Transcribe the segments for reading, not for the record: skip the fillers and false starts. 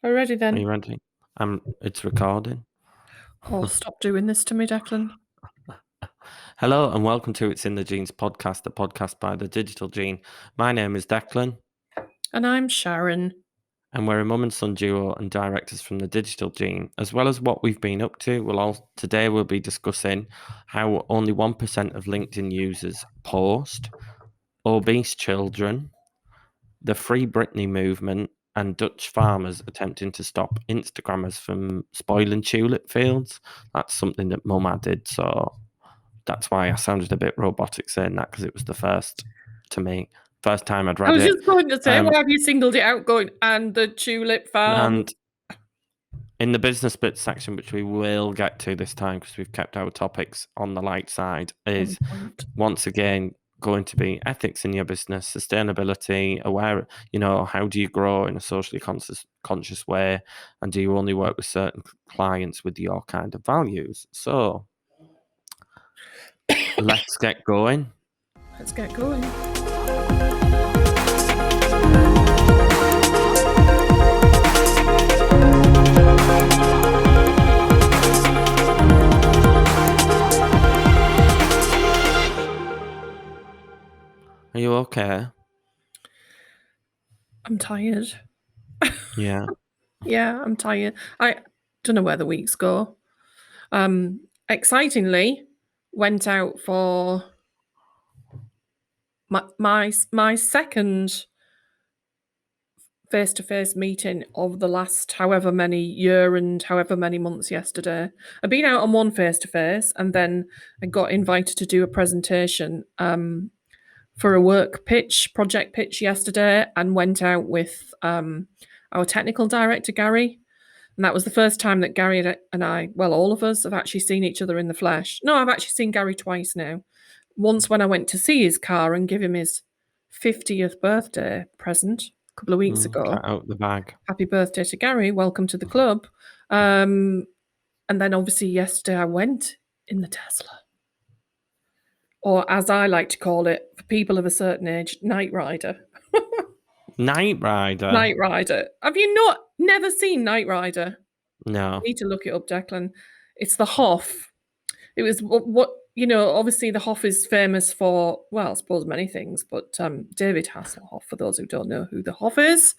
Are you ready then? Are you ready? It's recording. Oh, stop doing this to me, Declan. Hello and welcome to It's in the Genes podcast, the podcast by the Digital Gene. My name is Declan. And I'm Sharon. And we're a mum and son duo and directors from the Digital Gene, as well as what we've been up to. Today we'll be discussing how only 1% of LinkedIn users post, obese children, the Free Britney movement, and Dutch farmers attempting to stop Instagrammers from spoiling tulip fields. That's something that Mum added, so that's why I sounded a bit robotic saying that, because it was the first time I'd read it. I was just going to say, why have you singled it out going, and the tulip farm? And in the business bits section, which we will get to this time because we've kept our topics on the light side, is once again going to be ethics in your business, sustainability, how do you grow in a socially conscious way, and do you only work with certain clients with your kind of values? So let's get going. Let's get going. Are you okay? I'm tired. Yeah. Yeah, I'm tired. I don't know where the weeks go. Excitingly, went out for my second face-to-face meeting of the last however many year and however many months yesterday. I've been out on one face-to-face, and then I got invited to do a presentation for a project pitch yesterday, and went out with our technical director, Gary. And that was the first time that Gary and I, well, all of us, have actually seen each other in the flesh. No, I've actually seen Gary twice now. Once when I went to see his car and give him his 50th birthday present a couple of weeks ago. Cat out the bag. Happy birthday to Gary. Welcome to the club. And then obviously yesterday I went in the Tesla. Or as I like to call it, for people of a certain age, Night Rider. Night Rider? Night Rider. Have you never seen Night Rider? No. You need to look it up, Declan. It's the Hoff. It was obviously the Hoff is famous for, well, I suppose many things, but David Hasselhoff, for those who don't know who the Hoff is,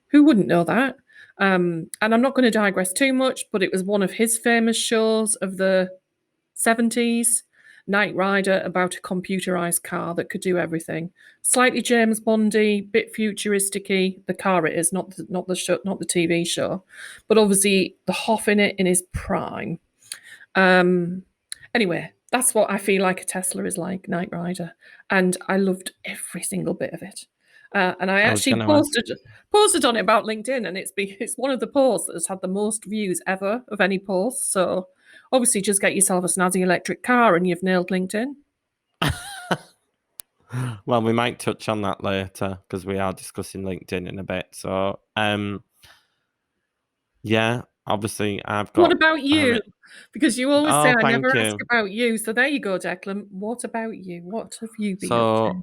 who wouldn't know that? And I'm not going to digress too much, but it was one of his famous shows of the 70s, Night Rider, about a computerized car that could do everything. Slightly James Bondy, bit futuristic-y. The car it is, not the show, not the TV show, but obviously the Hoff in it in his prime. Anyway, that's what I feel like a Tesla is like, Night Rider, and I loved every single bit of it. And I actually posted on it about LinkedIn, and it's one of the posts that has had the most views ever of any post. So obviously, just get yourself a snazzy electric car, and you've nailed LinkedIn. Well, we might touch on that later because we are discussing LinkedIn in a bit. So, yeah, obviously, I've got. What about you? Because you always say I never ask about you. So there you go, Declan. What about you? What have you been up to?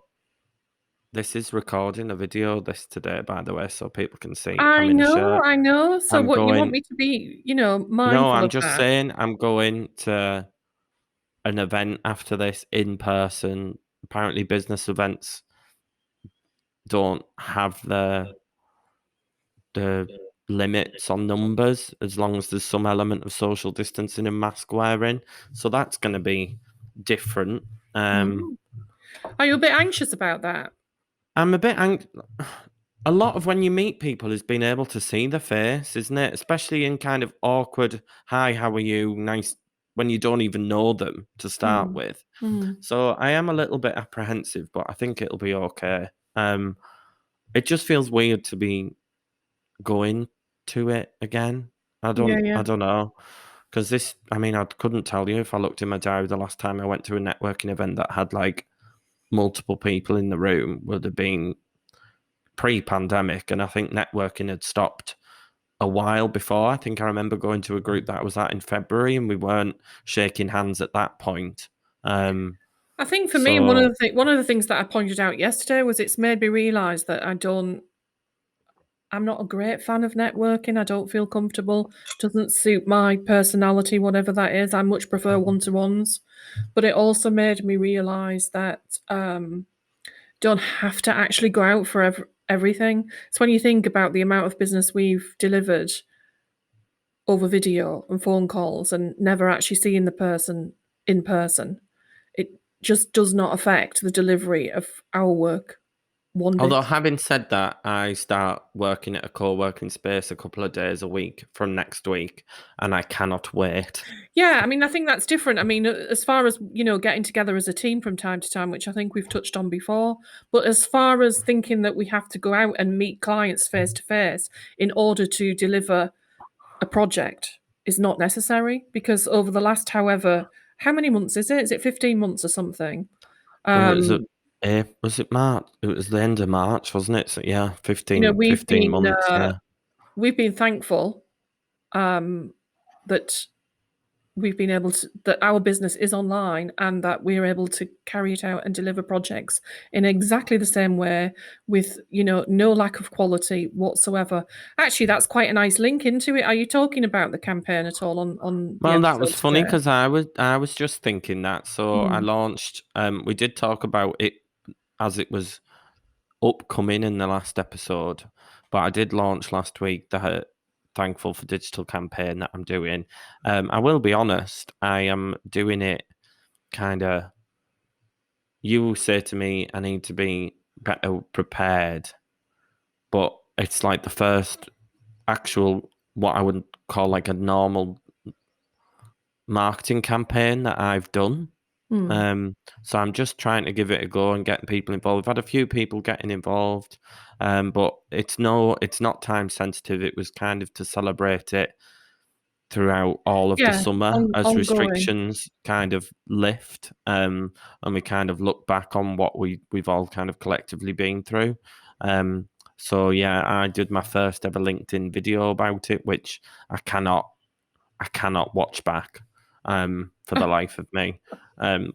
This is recording a video today, by the way, so people can see. I know. So what, you want me to be, mindful of that? No, I'm just saying I'm going to an event after this in person. Apparently, business events don't have the limits on numbers as long as there's some element of social distancing and mask wearing. So that's going to be different. Are you a bit anxious about that? I'm a bit a lot of when you meet people is being able to see the face, isn't it? Especially in kind of awkward, hi, how are you? Nice, when you don't even know them to start with. So I am a little bit apprehensive, but I think it'll be okay. It just feels weird to be going to it again. I don't know. Because I couldn't tell you if I looked in my diary the last time I went to a networking event that had like multiple people in the room would have been pre-pandemic, and I think networking had stopped a while before. I think I remember going to a group that I was at in February, and we weren't shaking hands at that point. I think for me, one of the things that I pointed out yesterday was it's made me realise that I'm not a great fan of networking. I don't feel comfortable. Doesn't suit my personality, whatever that is. I much prefer one-to-ones. But it also made me realize that don't have to actually go out for everything. So when you think about the amount of business we've delivered over video and phone calls and never actually seeing the person in person, it just does not affect the delivery of our work one Although, bit. having said that, I start working at a co-working space a couple of days a week from next week, and I cannot wait. Yeah, I mean, I think that's different. I mean, as far as, getting together as a team from time to time, which I think we've touched on before, but as far as thinking that we have to go out and meet clients face to face in order to deliver a project is not necessary, because over the last, how many months is it? Is it 15 months or something? Well, was it March? It was the end of March, wasn't it? So yeah, 15, We've 15 been months. Yeah. we've been thankful that we've been able to, that our business is online and that we're able to carry it out and deliver projects in exactly the same way with, no lack of quality whatsoever. Actually, that's quite a nice link into it. Are you talking about the campaign at all on the Well, that was episode funny today? because I was just thinking that. So I Hmm. launched. We did talk about it as it was upcoming in the last episode, but I did launch last week the Thankful for Digital campaign that I'm doing. I will be honest, I am doing it kind of. You will say to me, I need to be better prepared, but it's like the first actual what I would call like a normal marketing campaign that I've done. Hmm. So I'm just trying to give it a go and getting people involved. I've had a few people getting involved, but it's not time sensitive. It was kind of to celebrate it throughout all of the Yeah, summer as ongoing. restrictions kind of lift, and we kind of look back on what we've all kind of collectively been through. So yeah, I did my first ever LinkedIn video about it, which I cannot watch back for the life of me.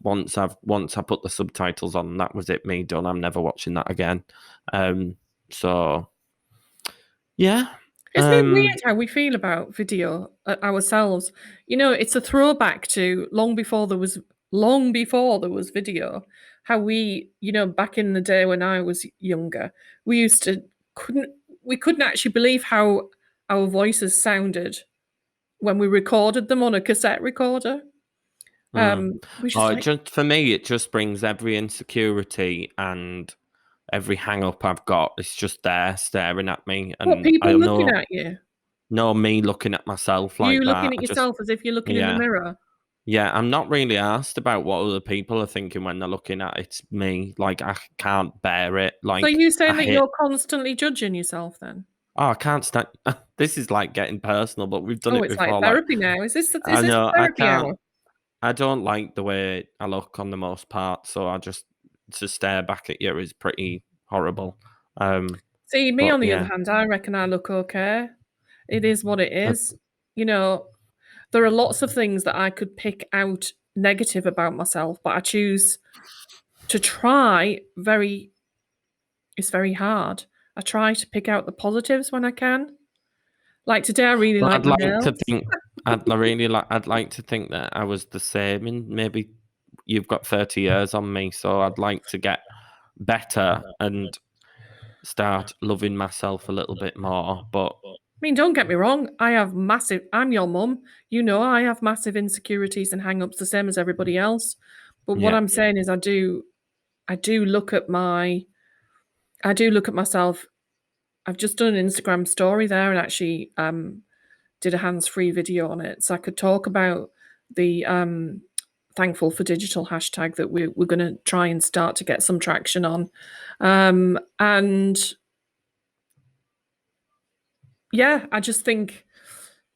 Once I put the subtitles on, that was it, me done. I'm never watching that again. So yeah. Isn't it weird how we feel about video ourselves? It's a throwback to long before there was video. How we, back in the day when I was younger, we used to couldn't we couldn't actually believe how our voices sounded when we recorded them on a cassette recorder. Mm. We Oh, just like, for me, it just brings every insecurity and every hang up I've got. It's just there staring at me, what, and I people looking know at you? me looking at myself You like looking that. at yourself as if you're looking in the Yeah. mirror. Yeah, I'm not really asked about what other people are thinking when they're looking at it's me. Like I can't bear it. So Like you I saying that hate. you're constantly judging yourself then? Oh, I can't stand. This is like getting personal, but we've done Oh, it it's like before. Like therapy now. Is I this know I therapy can't. hour? I don't like the way I look on the most part, so I just to stare back at you is pretty horrible. See, me But on the other yeah, hand, I reckon I look okay. It is what it uh, is. You know, there are lots of things that I could pick out negative about myself, but I choose to try very, it's very hard. I try to pick out the positives when I can. Like today, I really well, like I'd my like to nails. think I'd like to think that I was the same, and maybe you've got 30 years on me, so I'd like to get better and start loving myself a little bit more. But I mean, don't get me wrong, I'm your mum. I have massive insecurities and hang-ups the same as everybody else. But what yeah, I'm saying is I do look at myself. I've just done an Instagram story there and actually did a hands-free video on it. So I could talk about the thankful for digital hashtag that we're going to try and start to get some traction on. And yeah, I just think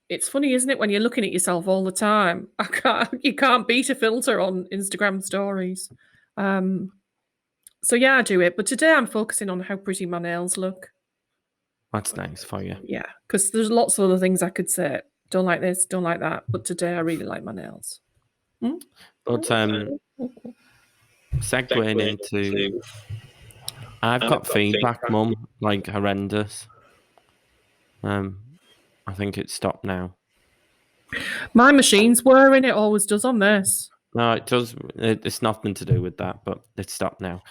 it's funny, isn't it, when you're looking at yourself all the time? You can't beat a filter on Instagram stories. Um, so yeah, I do it. But today I'm focusing on how pretty my nails look. that's nice for you. Yeah, because there's lots of other things I could say. Don't like this, don't like that. But today I really like my nails. Hmm? But segueing into, I've got feedback, mum, like horrendous. I think it's stopped now. My machine's whirring. It always does on this. No, it does. It's nothing to do with that, but it's stopped now.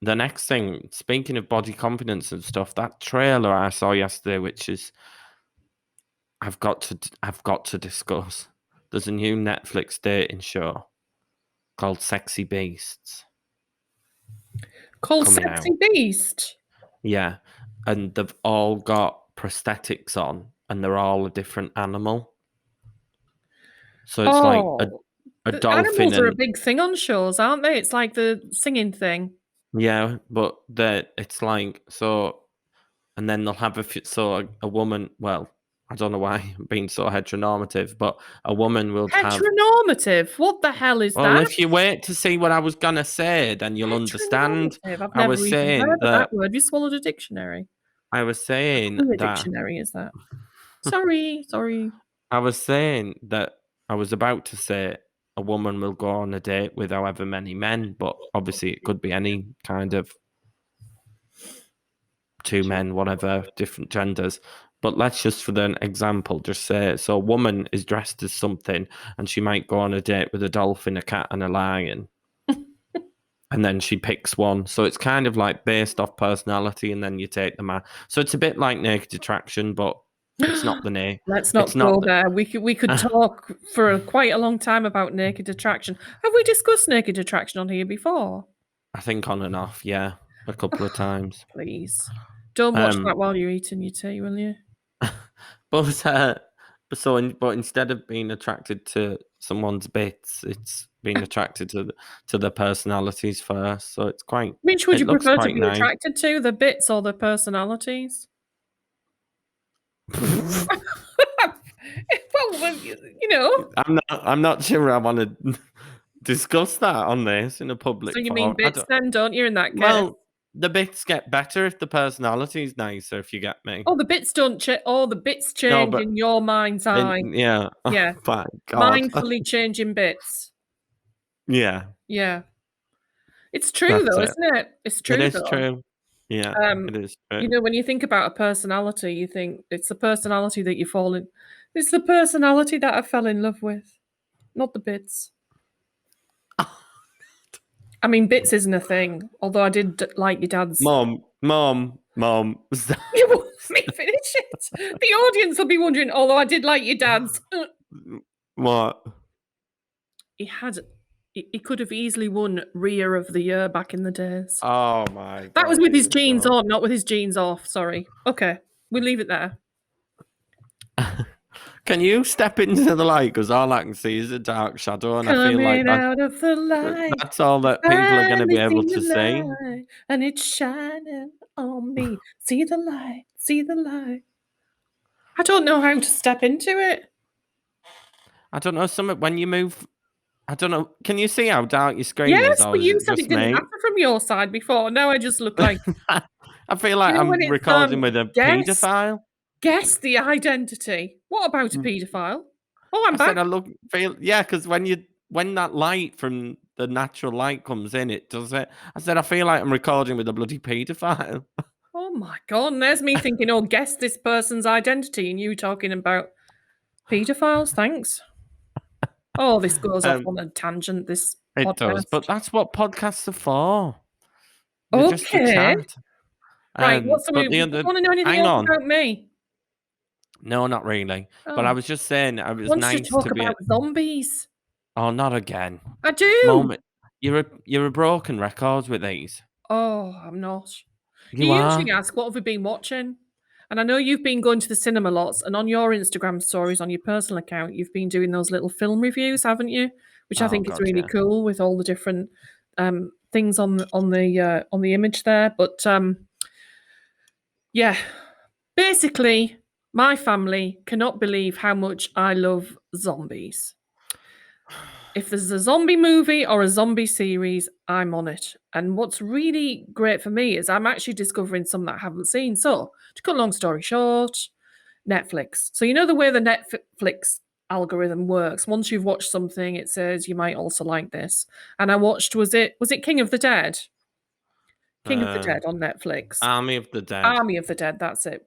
The next thing, speaking of body confidence and stuff, that trailer I saw yesterday, which is I've got to discuss. There's a new Netflix dating show called Sexy Beasts Called coming Sexy out. Beast. Yeah, and they've all got prosthetics on, and they're all a different animal. So it's like a the dolphin animals are a and big thing on shows, aren't they? It's like the singing thing. yeah, but it's like so, and then they'll have a woman. Well, I don't know why I'm being so heteronormative, but a woman will have. Heteronormative. What the hell is Well, that? if you wait to see what I was gonna say, then you'll understand. Heteronormative. I've I never was even saying heard of that. that word. Have you swallowed a dictionary? I was saying Who a that. dictionary is that? Sorry. I was saying that I was about to say a woman will go on a date with however many men, but obviously it could be any kind of two men, whatever, different genders. But let's just, for the example, just say so a woman is dressed as something and she might go on a date with a dolphin, a cat, and a lion. And then she picks one. So it's kind of like based off personality, and then you take the man. So it's a bit like Naked Attraction, but it's not the name. Let's It's not not go the, there. We could talk for quite a long time about Naked Attraction. Have we discussed Naked Attraction on here before? I think on and off, yeah, a couple of times. Please. Don't watch that while you're eating your tea, will you? But but instead of being attracted to someone's bits, it's being attracted to the personalities first. So it's quite. Which would It you looks prefer to quite be nice. attracted to, the bits or the personalities? Well, you know. I'm not sure I want to discuss that on this in a public So you mean forum. bits then, don't you, in that case? Well, the bits get better if the personality is nicer. If you get me. Oh, the bits don't change. Oh, the bits No, change but in your mind's eye. yeah. Yeah. Oh my God. Mindfully changing bits. Yeah, Yeah. It's true that's though, it. isn't it? It's It true is though. true. Yeah, it is true. You know, when you think about a personality, you think it's the personality that you fall in. It's the personality that I fell in love with, not the bits. I mean, bits isn't a thing. Although I did like your dad's. Mom. Stop. You won't let me finish it. The audience will be wondering. Although I did like your dad's. What? He could have easily won Rear of the Year back in the days. Oh my God. That was with his jeans God. on, not with his jeans off. Sorry. Okay, we'll leave it there. Can you step into the light? Because all I can see is a dark shadow, and I feel like Coming out of the light. that's all that people are going to be able to see. And it's shining on me. See the light. See the light. I don't know how to step into it. I don't know. When you move, I don't know. Can you see how dark your screen is? Yes, Or but is you it said just it didn't me? happen from your side before. Now I just look like. I feel like You know when I'm it's, recording with a guess- paedophile. Guess the identity. What about a paedophile? Oh, I'm I back. said yeah, because when that light from the natural light comes in, it does it. I said I feel like I'm recording with a bloody paedophile. Oh my God, and there's me thinking, oh, guess this person's identity, and you talking about paedophiles. Thanks. Oh, this goes off on a tangent, this It podcast. does, but that's what podcasts are for. They're just to Okay. chat. Right, what's the but you want to know anything hang else on. about me? No, not really. But I was just saying it was Wants to nice talk to be. about zombies. Oh, not again. I do. Moment. You're a broken record with these. Oh, I'm not. You You are. usually ask, what have we been watching? And I know you've been going to the cinema lots, and on your Instagram stories, on your personal account, you've been doing those little film reviews, haven't you? Which I Oh, think is God, really yeah. cool with all the different things on the image there. But yeah, basically, my family cannot believe how much I love zombies. If there's a zombie movie or a zombie series, I'm on it. And what's really great for me is I'm actually discovering some that I haven't seen. So, to cut a long story short, Netflix. So, you know the way the Netflix algorithm works. Once you've watched something, it says you might also like this. And I watched, was it King of the Dead? King of the Dead on Netflix. Army of the Dead. Army of the Dead, that's it.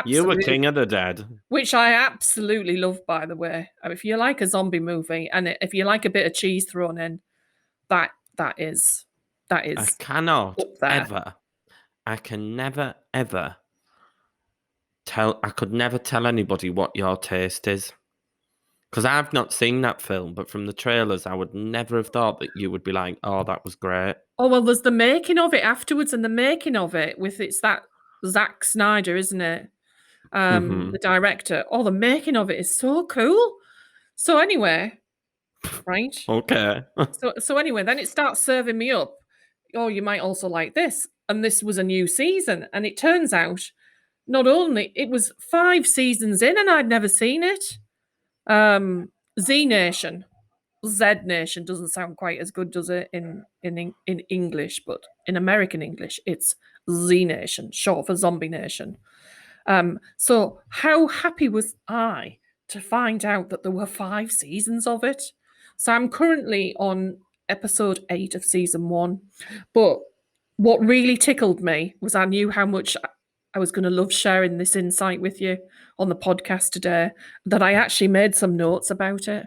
You were King of the Dead. Which I absolutely love, by the way. If you like a zombie movie and if you like a bit of cheese thrown in, that is I cannot up there. ever. I can never ever tell. I could never tell anybody what your taste is. Because I've not seen that film, but from the trailers, I would never have thought that you would be like, "Oh, that was great." Oh well, there's the making of it afterwards, and the making of it it's that Zack Snyder, isn't it? The director. Oh, the making of it is so cool. So anyway, right? Okay. So anyway, then it starts serving me up. Oh, you might also like this, and this was a new season, and it turns out not only it was 5 seasons in, and I'd never seen it. Z Nation. Z Nation doesn't sound quite as good, does it, in English? But in American English, it's Z Nation, short for Zombie Nation. So how happy was I to find out that there were 5 seasons of it? So I'm currently on episode 8 of season 1. But what really tickled me was I knew how much I was going to love sharing this insight with you on the podcast today, that I actually made some notes about it.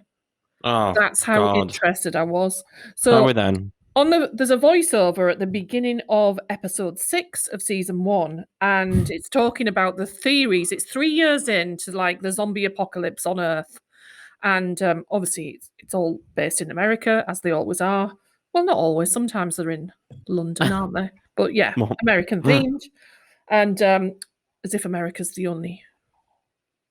Oh, That's how God. interested I was. How So we then? there's a voiceover at the beginning of episode 6 of season 1, and it's talking about the theories. It's 3 years into like the zombie apocalypse on Earth, and obviously it's all based in America, as they always are. Well, not always. Sometimes they're in London, aren't they? But yeah, American themed, and as if America's the only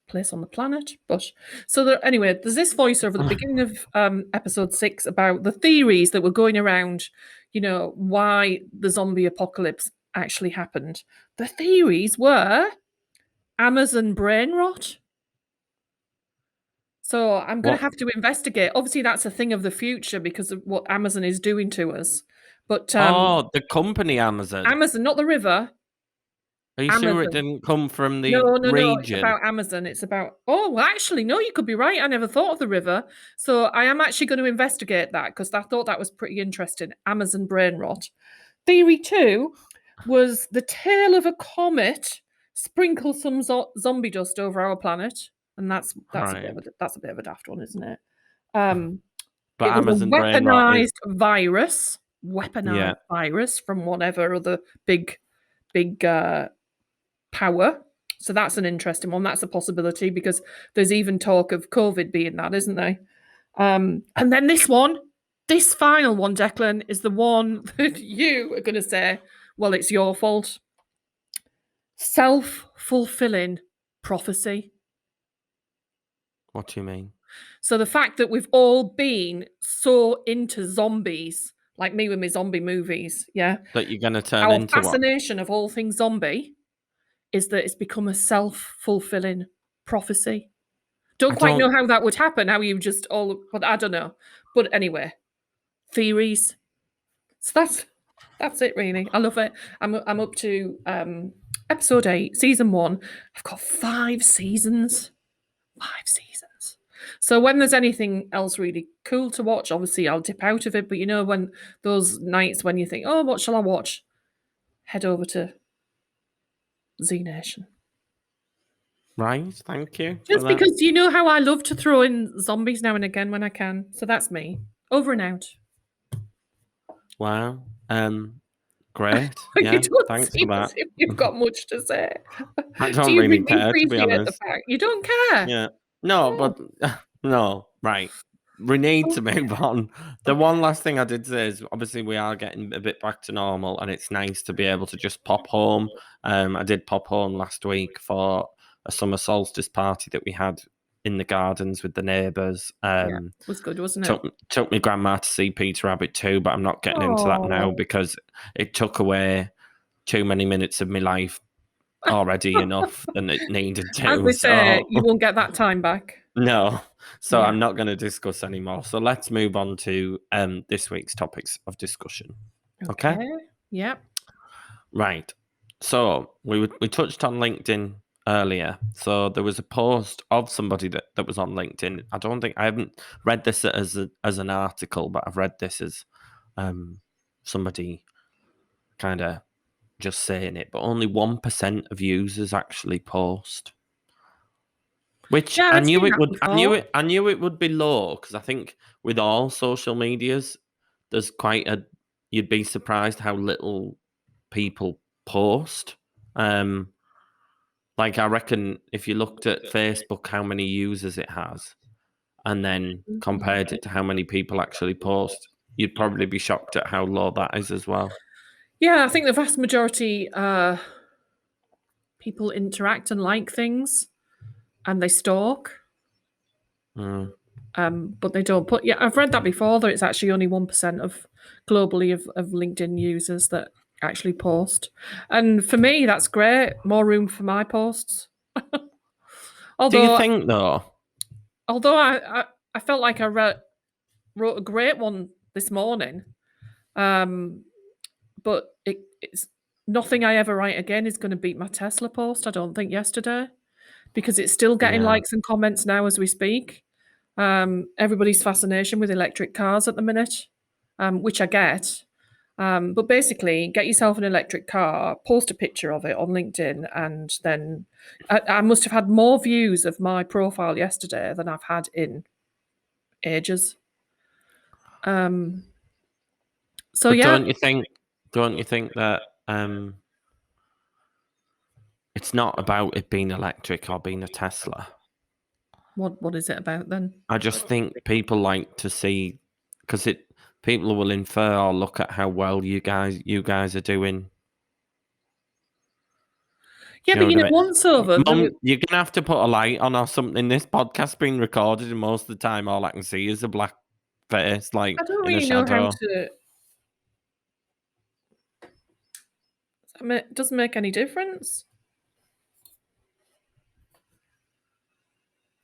place on the planet. But so anyway, there's this voiceover at the beginning of episode 6 about the theories that were going around, why the zombie apocalypse actually happened. The theories were Amazon brain rot. So I'm going to have to investigate. Obviously, that's a thing of the future because of what Amazon is doing to us. But the company Amazon. Amazon, not the river. Are you Amazon. sure it didn't come from the No, region? it's about Amazon. It's about, well, actually, no, you could be right. I never thought of the river. So I am actually going to investigate that because I thought that was pretty interesting. Amazon brain rot. Theory 2 was the tail of a comet sprinkle some zombie dust over our planet. And that's Right. a bit of a daft one, isn't it? But it was Amazon a brain rot is weaponized virus from whatever other big power. So that's an interesting one. That's a possibility because there's even talk of COVID being that, isn't there? And then this final one, Declan, is the one that you are going to say, well, it's your fault. Self-fulfilling prophecy. What do you mean? So the fact that we've all been so into zombies, like me with my zombie movies, yeah? That you're going to turn into our fascination of all things zombie is that it's become a self-fulfilling prophecy. Don't quite know how that would happen, how you just but I don't know. But anyway, theories. So that's it really. I love it. I'm up to episode 8, season 1. I've got 5 seasons. 5 seasons. So when there's anything else really cool to watch, obviously I'll dip out of it. But when those nights when you think, oh, what shall I watch? Head over to Z Nation. Right, thank you. Just because you know how I love to throw in zombies now and again when I can. So that's me. Over and out. Wow. Great. Yeah, You don't thanks seem for that. as if you've got much to say. I don't really care, to be honest. The fact you don't care? Yeah. No, but no, right. We need to move on. The one last thing I did say is obviously we are getting a bit back to normal and it's nice to be able to just pop home. I did pop home last week for a summer solstice party that we had in the gardens with the neighbours. It was good, wasn't it? Took my grandma to see Peter Rabbit too, but I'm not getting into that now because it took away too many minutes of my life already enough than it needed to. As we say, you won't get that time back. No. So I'm not going to discuss anymore. So let's move on to this week's topics of discussion. Okay? Yep. Right. So we touched on LinkedIn earlier. So there was a post of somebody that was on LinkedIn. I haven't read this as an article, but I've read this as somebody kind of just saying it, but only 1% of users actually post. Which Yeah, I I've knew seen it that would. before. I knew it would be low because I think with all social medias, there's quite a. You'd be surprised how little people post. Like I reckon if you looked at Facebook, how many users it has, and then compared it to how many people actually post, you'd probably be shocked at how low that is as well. Yeah, I think the vast majority people interact and like things, and they stalk. Mm. But they don't put. Yeah, I've read that before. That it's actually only 1% of globally of LinkedIn users that actually post. And for me, that's great. More room for my posts. Do you although, think though? although I felt like I wrote a great one this morning. But it's nothing I ever write again is going to beat my Tesla post. I don't think yesterday because it's still getting Yeah. likes and comments now as we speak. Everybody's fascination with electric cars at the minute, which I get. But basically, get yourself an electric car, post a picture of it on LinkedIn, and then I must have had more views of my profile yesterday than I've had in ages. Um, so But yeah, don't you think? Don't you think that it's not about it being electric or being a Tesla? what is it about then? I just think people like to see because it people will infer or look at how well you guys are doing. Yeah, Do you but know you what know, I mean? once over there was. Mum, you're gonna have to put a light on or something. This podcast's being recorded, and most of the time, all I can see is a black face, like I don't in a really know how shadow. to. I mean, it doesn't make any difference.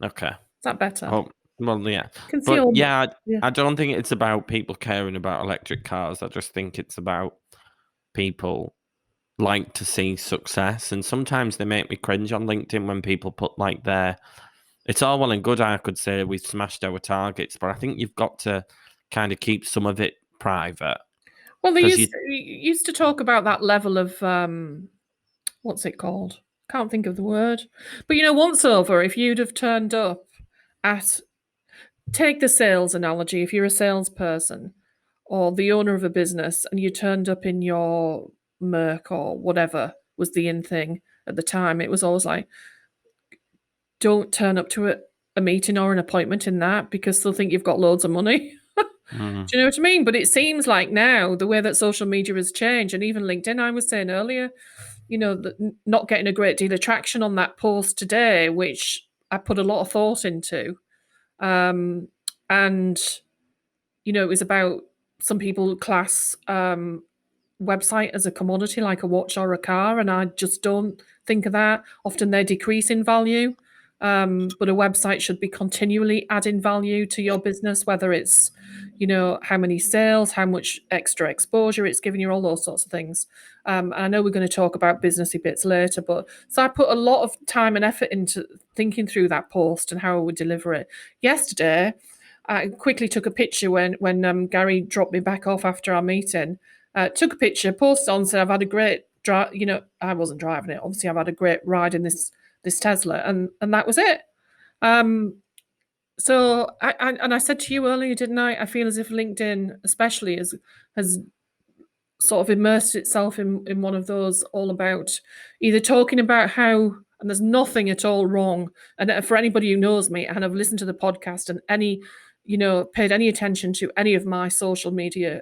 Okay. Is that better? Oh, well, yeah, Can see but all. yeah, Yeah. I don't think it's about people caring about electric cars. I just think it's about people like to see success, and sometimes they make me cringe on LinkedIn when people put like their. It's all well and good. I could say we've smashed our targets, but I think you've got to kind of keep some of it private Well, they because used to talk about that level of what's it called? Can't think of the word. But you know, once over, if you'd have turned up at take the sales analogy, if you're a salesperson or the owner of a business and you turned up in your Merc or whatever was the in thing at the time, it was always like, don't turn up to a meeting or an appointment in that because they'll think you've got loads of money. Mm, Do you know what I mean? But it seems like now the way that social media has changed, and even LinkedIn, I was saying earlier, you know, not getting a great deal of traction on that post today, which I put a lot of thought into. Um, and, you know, it was about some people class website as a commodity like a watch or a car, and I just don't think of that. Often they decrease in value, but a website should be continually adding value to your business, whether it's, you know, how many sales, how much extra exposure it's giving you, all those sorts of things. And I know we're going to talk about businessy bits later, but so I put a lot of time and effort into thinking through that post and how I would deliver it. Yesterday, I quickly took a picture when Gary dropped me back off after our meeting. Took a picture, posted on, said I've had a great drive. You know, I wasn't driving it. Obviously, I've had a great ride in this Tesla, and that was it. Um, so I said to you earlier, didn't I? I feel as if LinkedIn, especially, has sort of immersed itself in one of those all about either talking about how and there's nothing at all wrong. And for anybody who knows me and have listened to the podcast and any, you know, paid any attention to any of my social media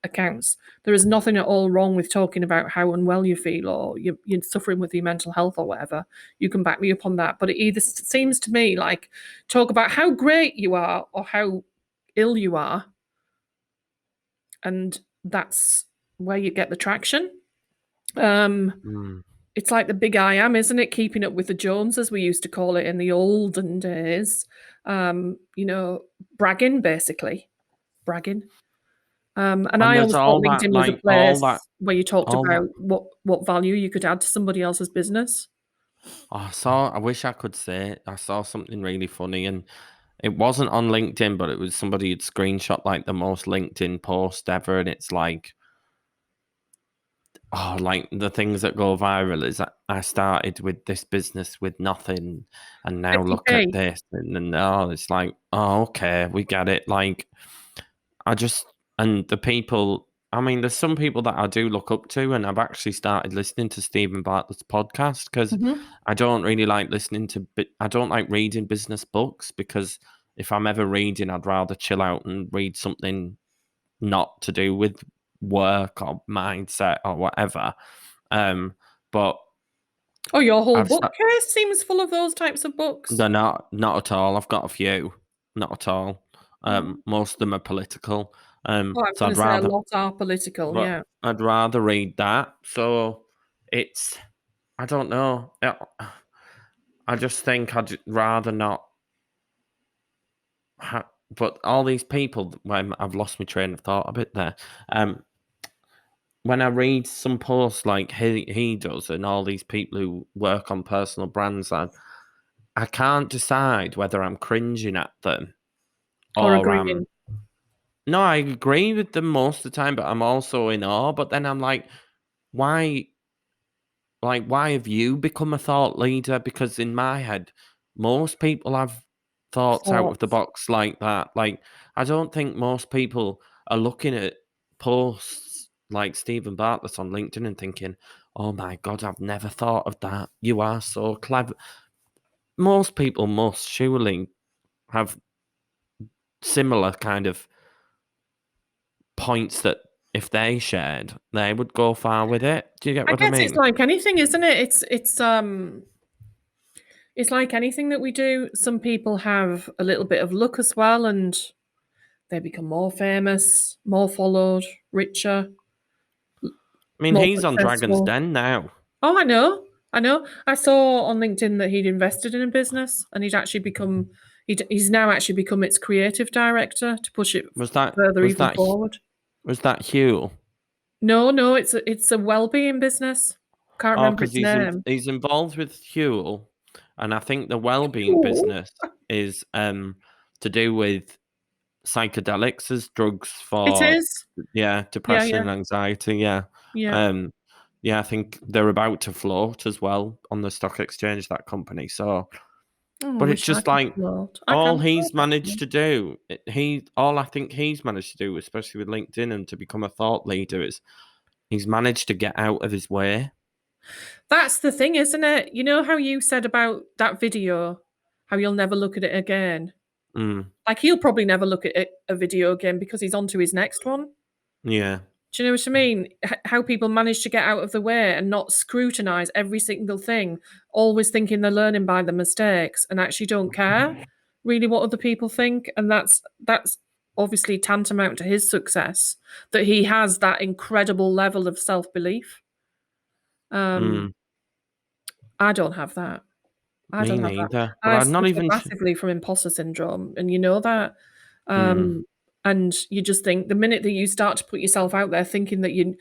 accounts, there is nothing at all wrong with talking about how unwell you feel or you're suffering with your mental health or whatever. You can back me up on that. But it either seems to me like talk about how great you are or how ill you are. And that's where you get the traction. mm. It's like the big I am, isn't it? Keeping up with the Joneses, we used to call it in the olden days. You know, bragging, basically. Bragging. And And I there's always thought all that, LinkedIn was a like all that, place where you talked all that. about what value you could add to somebody else's business. Oh, I wish I could say it. I saw something really funny, and it wasn't on LinkedIn, but it was somebody had screenshot like the most LinkedIn post ever, and it's like like the things that go viral is that I started with this business with nothing, and now look at 50p. this, and oh, it's like, oh, okay, we get it. Like, I just, and the people, I mean, there's some people that I do look up to, and I've actually started listening to Stephen Bartlett's podcast because Mhm. I don't really like listening to, I don't like reading business books because if I'm ever reading, I'd rather chill out and read something not to do with work or mindset or whatever. But Oh, your whole I've sta- bookcase seems full of those types of books. they're not at all. I've got a few, not at all. Mm. Most of them are political. Oh, I was So going I'd to say a rather, lot are political. but Yeah. I'd rather read that. So it's, I don't know. I just think I'd rather not. But all these people, when I've lost my train of thought a bit there. When I read some posts like he does, and all these people who work on personal brands, I can't decide whether I'm cringing at them Or or agreeing. no, I agree with them most of the time, but I'm also in awe. But then I'm like, why? Like, why have you become a thought leader? Because in my head, most people have thoughts out of the Thoughts. box like that. Like, I don't think most people are looking at posts like Stephen Bartlett on LinkedIn and thinking, oh my God, I've never thought of that. You are so clever. Most people must surely have similar kind of points that if they shared, they would go far with it. Do you get I what I guess it's mean? like anything, isn't it? It's like anything that we do. Some people have a little bit of luck as well, and they become more famous, more followed, richer, I mean, more he's on Dragon's successful. Den now. Oh, I know. I know. I saw on LinkedIn that he'd invested in a business and he'd actually become he's now actually become its creative director to push it Was that further was even that forward. was that Hugh? No, no, it's a well-being business. Can't Oh, remember because its name. he's involved with Huel, and I think the well-being Cool. business is to do with psychedelics as drugs It for is. Yeah, depression yeah, and anxiety. Yeah, yeah. um, yeah, I think they're about to float as well on the stock exchange. That company. So, Oh, I but it's wish I just could like float. I all can he's float managed actually. to do. He all I think he's managed to do, especially with LinkedIn and to become a thought leader, is he's managed to get out of his way. That's the thing, isn't it? You know how you said about that video, how you'll never look at it again. Mm, Like he'll probably never look at a video again because he's on to his next one. yeah. Do you know what I mean? How people manage to get out of the way and not scrutinize every single thing, always thinking they're learning by the mistakes and actually don't care really what other people think. And that's obviously tantamount to his success that he has that incredible level of self belief. Um, Mm, I don't have that. I me don't have that. neither. But I I'm not suffer even. massively from imposter syndrome, and you know that. Mm, Um, and you just think the minute that you start to put yourself out there, thinking that you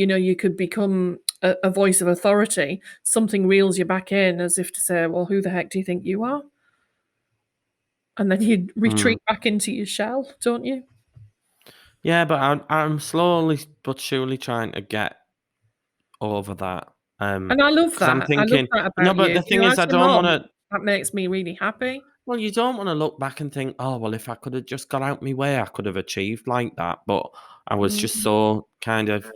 know you could become a voice of authority, something reels you back in as if to say, "Well, who the heck do you think you are?" And then you mm. retreat back into your shell, don't you? Yeah, but I'm slowly but surely trying to get over that. And I love Because I'm that. I love thinking, that no, about but you. the You thing know, is, as I your don't want mom, to. that makes me really happy. Well, you don't want to look back and think, oh, well, if I could have just got out my way, I could have achieved like that. But I was just Mm. so kind of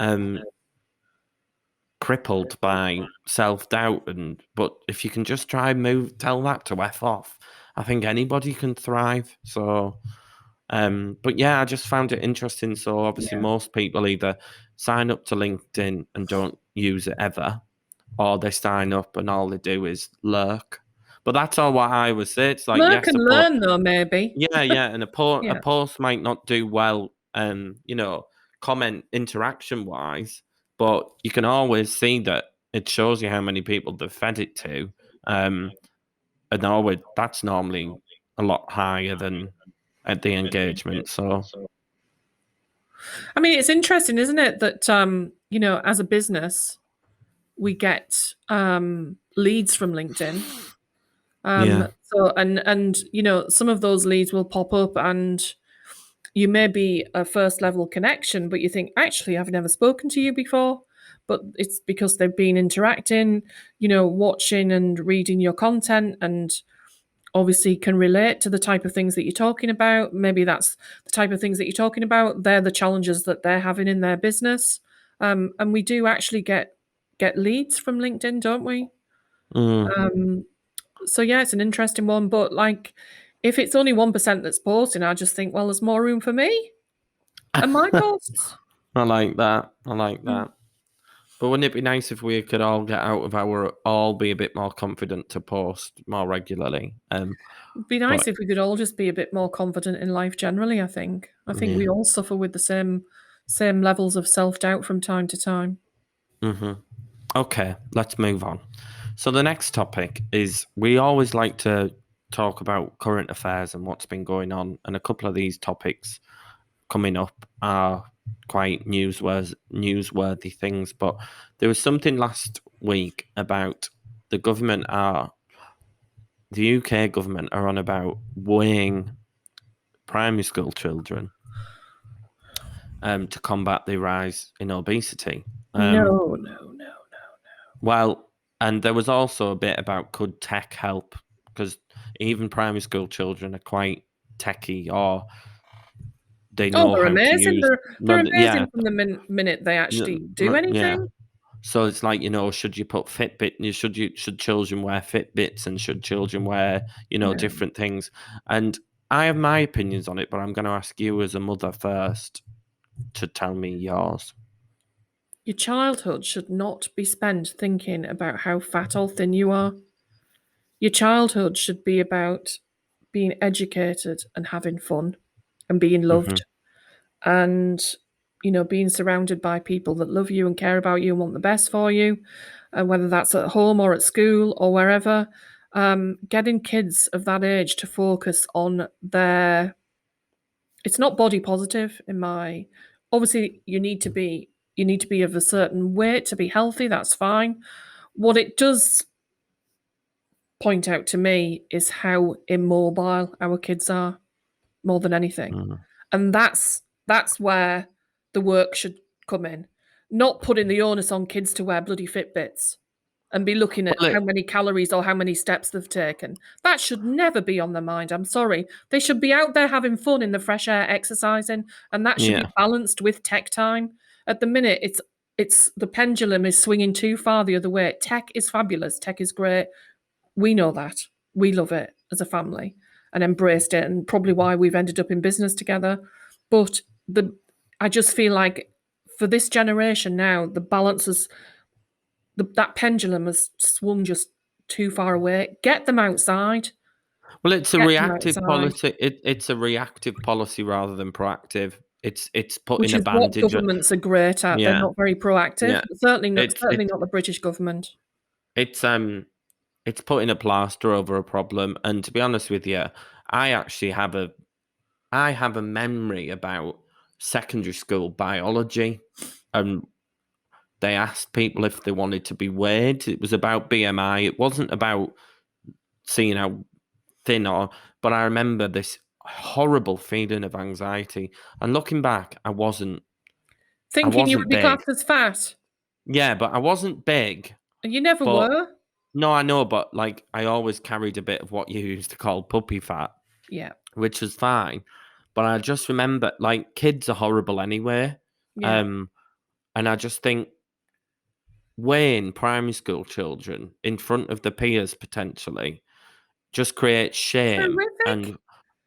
um crippled by self doubt, and but if you can just try and tell that to f off, I think anybody can thrive. So, but yeah, I just found it interesting. So obviously, Yeah. most people either sign up to LinkedIn and don't use it ever, or they sign up and all they do is lurk. But that's all what I would say. It's like Lurk yes, and learn, though, maybe. yeah, and a Yeah. post might not do well, comment interaction wise, but you can always see that it shows you how many people they've fed it to, um, and always that's normally a lot higher than at the engagement. So I mean, it's interesting, isn't it, that you know, as a business, we get leads from LinkedIn. yeah, So and you know, some of those leads will pop up and you may be a first level connection, but you think, actually, I've never spoken to you before. But it's because they've been interacting, watching and reading your content, and obviously can relate to the type of things that you're talking about. Maybe that's the type of things that you're talking about. They're the challenges that they're having in their business. And we do actually get leads from LinkedIn, don't we? Mm. So yeah, it's an interesting one. But like, if it's only 1% that's posting, I just think, well, there's more room for me and my posts. I like that. I like Mm. that. But wouldn't it be nice if we could all get out of all be a bit more confident to post more regularly? It'd be nice But if we could all just be a bit more confident in life generally, I think. I think yeah. we all suffer with the same levels of self-doubt from time to time. Mm-hmm. Okay, let's move on. So the next topic is we always like to talk about current affairs and what's been going on, and a couple of these topics coming up are quite newsworthy things. But there was something last week about the government the UK government are on about weighing primary school children to combat the rise in obesity. No. Well, and there was also a bit about could tech help, because even primary school children are quite techy, or they Oh, know they're how to amazing. use. They're No, yeah, amazing from the minute they actually do yeah. anything. So it's like, should you put Fitbit? Should children wear Fitbits, and should children wear No. different things? And I have my opinions on it, but I'm going to ask you as a mother first to tell me yours. Your childhood should not be spent thinking about how fat or thin you are. Your childhood should be about being educated and having fun and being Hmm. loved and being surrounded by people that love you and care about you and want the best for you, and whether that's at home or at school or wherever. Getting kids of that age to focus on their, it's not body positive in my, obviously you need to be of a certain weight to be healthy, that's fine. What it does point out to me is how immobile our kids are more than anything. Mm. And that's where the work should come in. Not putting the onus on kids to wear bloody Fitbits and be looking at Well, how many calories or how many steps they've taken. That should never be on their mind. I'm sorry. They should be out there having fun in the fresh air, exercising, and that should be yeah. balanced with tech time. At the minute, it's the pendulum is swinging too far the other way. Tech is fabulous. Tech is great. We know that. We love it as a family and embraced it, and probably why we've ended up in business together. But I just feel like for this generation now, the balance is that pendulum has swung just too far away. Get them outside. Well, it's a Get them reactive outside, policy. It's a reactive policy rather than proactive. It's which putting a is what bandage. governments are great at. They're Yeah, not very proactive. yeah. Certainly not. It's Certainly it's not the British government. it's it's putting a plaster over a problem. And to be honest with you, I actually I have a memory about secondary school biology, and they asked people if they wanted to be weighed. It was about BMI. It wasn't about seeing how thin but I remember this horrible feeling of anxiety. And looking back, I Thinking you would wasn't be big. classed as fat, Yeah, but I wasn't big. and you never But were. no, I know, but like I always carried a bit of what you used to call puppy fat, Yeah, which was fine. But I just remember, like, kids are horrible anyway. yeah. Um, and I just think weighing primary school children in front of the peers potentially just creates shame. Horrific.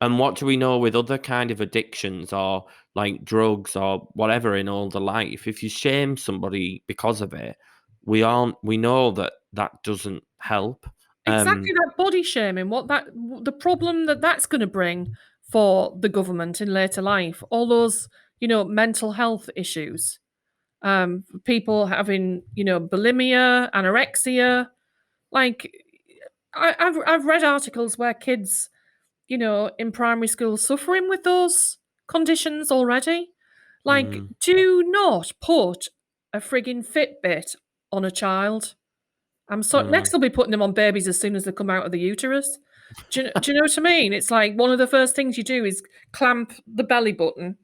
And what do we know with other kind of addictions, or like drugs or whatever in older life? If you shame somebody because of it, we know that that doesn't help. Exactly, Um, that body shaming, the problem that's going to bring for the government in later life, all those, mental health issues, people having, bulimia, anorexia. Like, I've read articles where kids, in primary school suffering with those conditions already. Like, mm, do not put a frigging Fitbit on a child. I'm so mm, next they'll be putting them on babies as soon as they come out of the uterus. Do you know what I mean? It's like one of the first things you do is clamp the belly button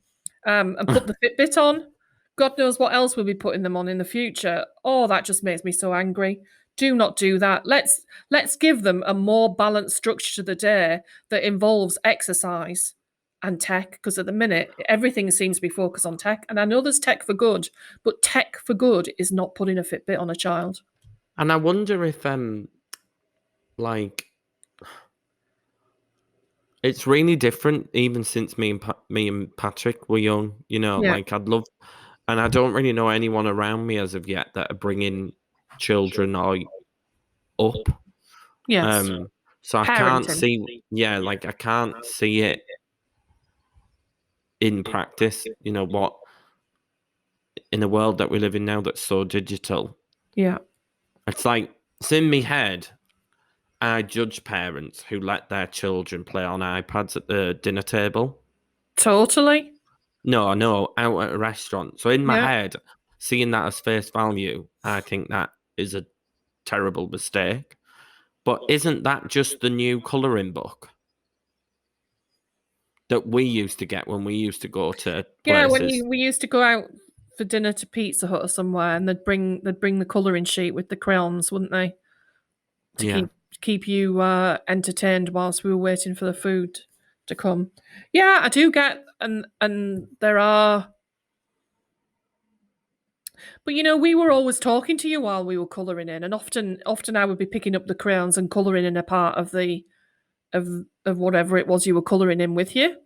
and put the Fitbit on. God knows what else we'll be putting them on in the future. Oh, that just makes me so angry. Do not do that. Let's give them a more balanced structure to the day that involves exercise and tech. Because at the minute, everything seems to be focused on tech. And I know there's tech for good, but tech for good is not putting a Fitbit on a child. And I wonder if like it's really different even since me and Patrick were young. Yeah. Like I'd love, and I don't really know anyone around me as of yet that are bringing children or up. Yes. So I can't Parenting. see, yeah, like I can't see it in practice. What in a world that we live in now that's so digital, Yeah. it's like it's in me head. I judge parents who let their children play on iPads at the dinner table. Totally. No, out at a restaurant. So in my Yeah. head, seeing that as face value, I think that is a terrible mistake. But isn't that just the new colouring book that we used to get when we used to go to Yeah, when places? we used to go out for dinner to Pizza Hut or somewhere, and they'd bring the colouring sheet with the crayons, wouldn't they, to Yeah. keep you entertained whilst we were waiting for the food to come. Yeah, I do get, and there are, but we were always talking to you while we were colouring in, and often I would be picking up the crayons and colouring in a part of the of whatever it was you were colouring in with you.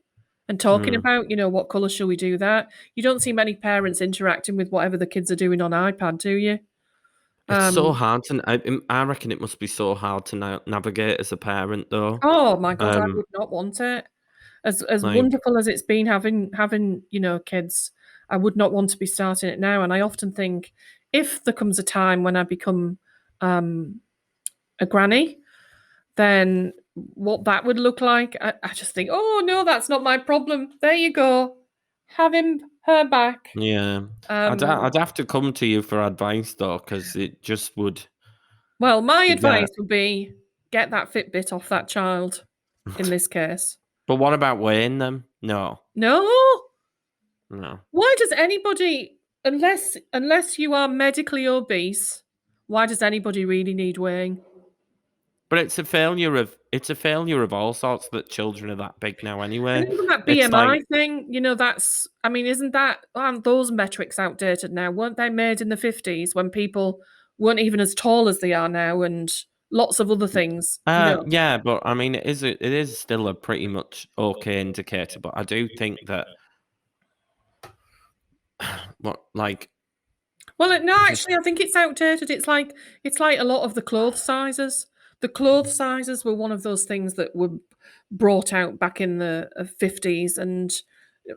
And talking Mm. about, what colour shall we do that? You don't see many parents interacting with whatever the kids are doing on iPad, do you? It's so Um, hard to. I reckon it must be so hard to navigate as a parent, though. oh my God, I Um, would not want it. As like wonderful as it's been having kids, I would not want to be starting it now. And I often think if there comes a time when I become um, a granny, then what that would look like, I just think, oh no, that's not my problem. There you go, have her back. yeah, I'd have to come to you for advice though, because it just would. Well, my Yeah. advice would be get that Fitbit off that child in this case. But what about weighing them? No, No. no. Why does anybody, unless you are medically obese, why does anybody really need weighing? But it's a failure of all sorts that children are that big now And anyway. even that It's BMI like thing, that's, I mean, aren't those metrics outdated now? Weren't they made in the 50s when people weren't even as tall as they are now and lots of other things, yeah, but I mean it is still a pretty much okay indicator, but I do think that what like Well, no, I just actually, I think it's outdated. It's like a lot of the clothes sizes. The clothes sizes were one of those things that were brought out back in the 50s, and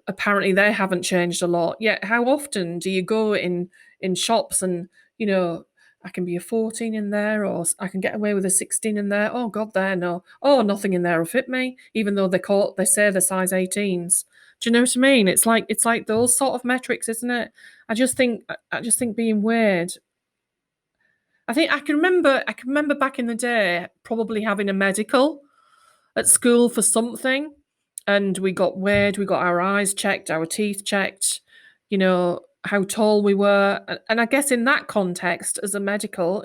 apparently they haven't changed a lot. Yet, how often do you go in shops and you know I can be a 14 in there, or I can get away with a 16 in there. Oh God, there no. Oh, nothing in there will fit me, even though they say they're size 18s. Do you know what I mean? It's like those sort of metrics, isn't it? I just think being weird. I can remember back in the day probably having a medical at school for something, and we got weighed, we got our eyes checked, our teeth checked, how tall we were. And I guess in that context, as a medical,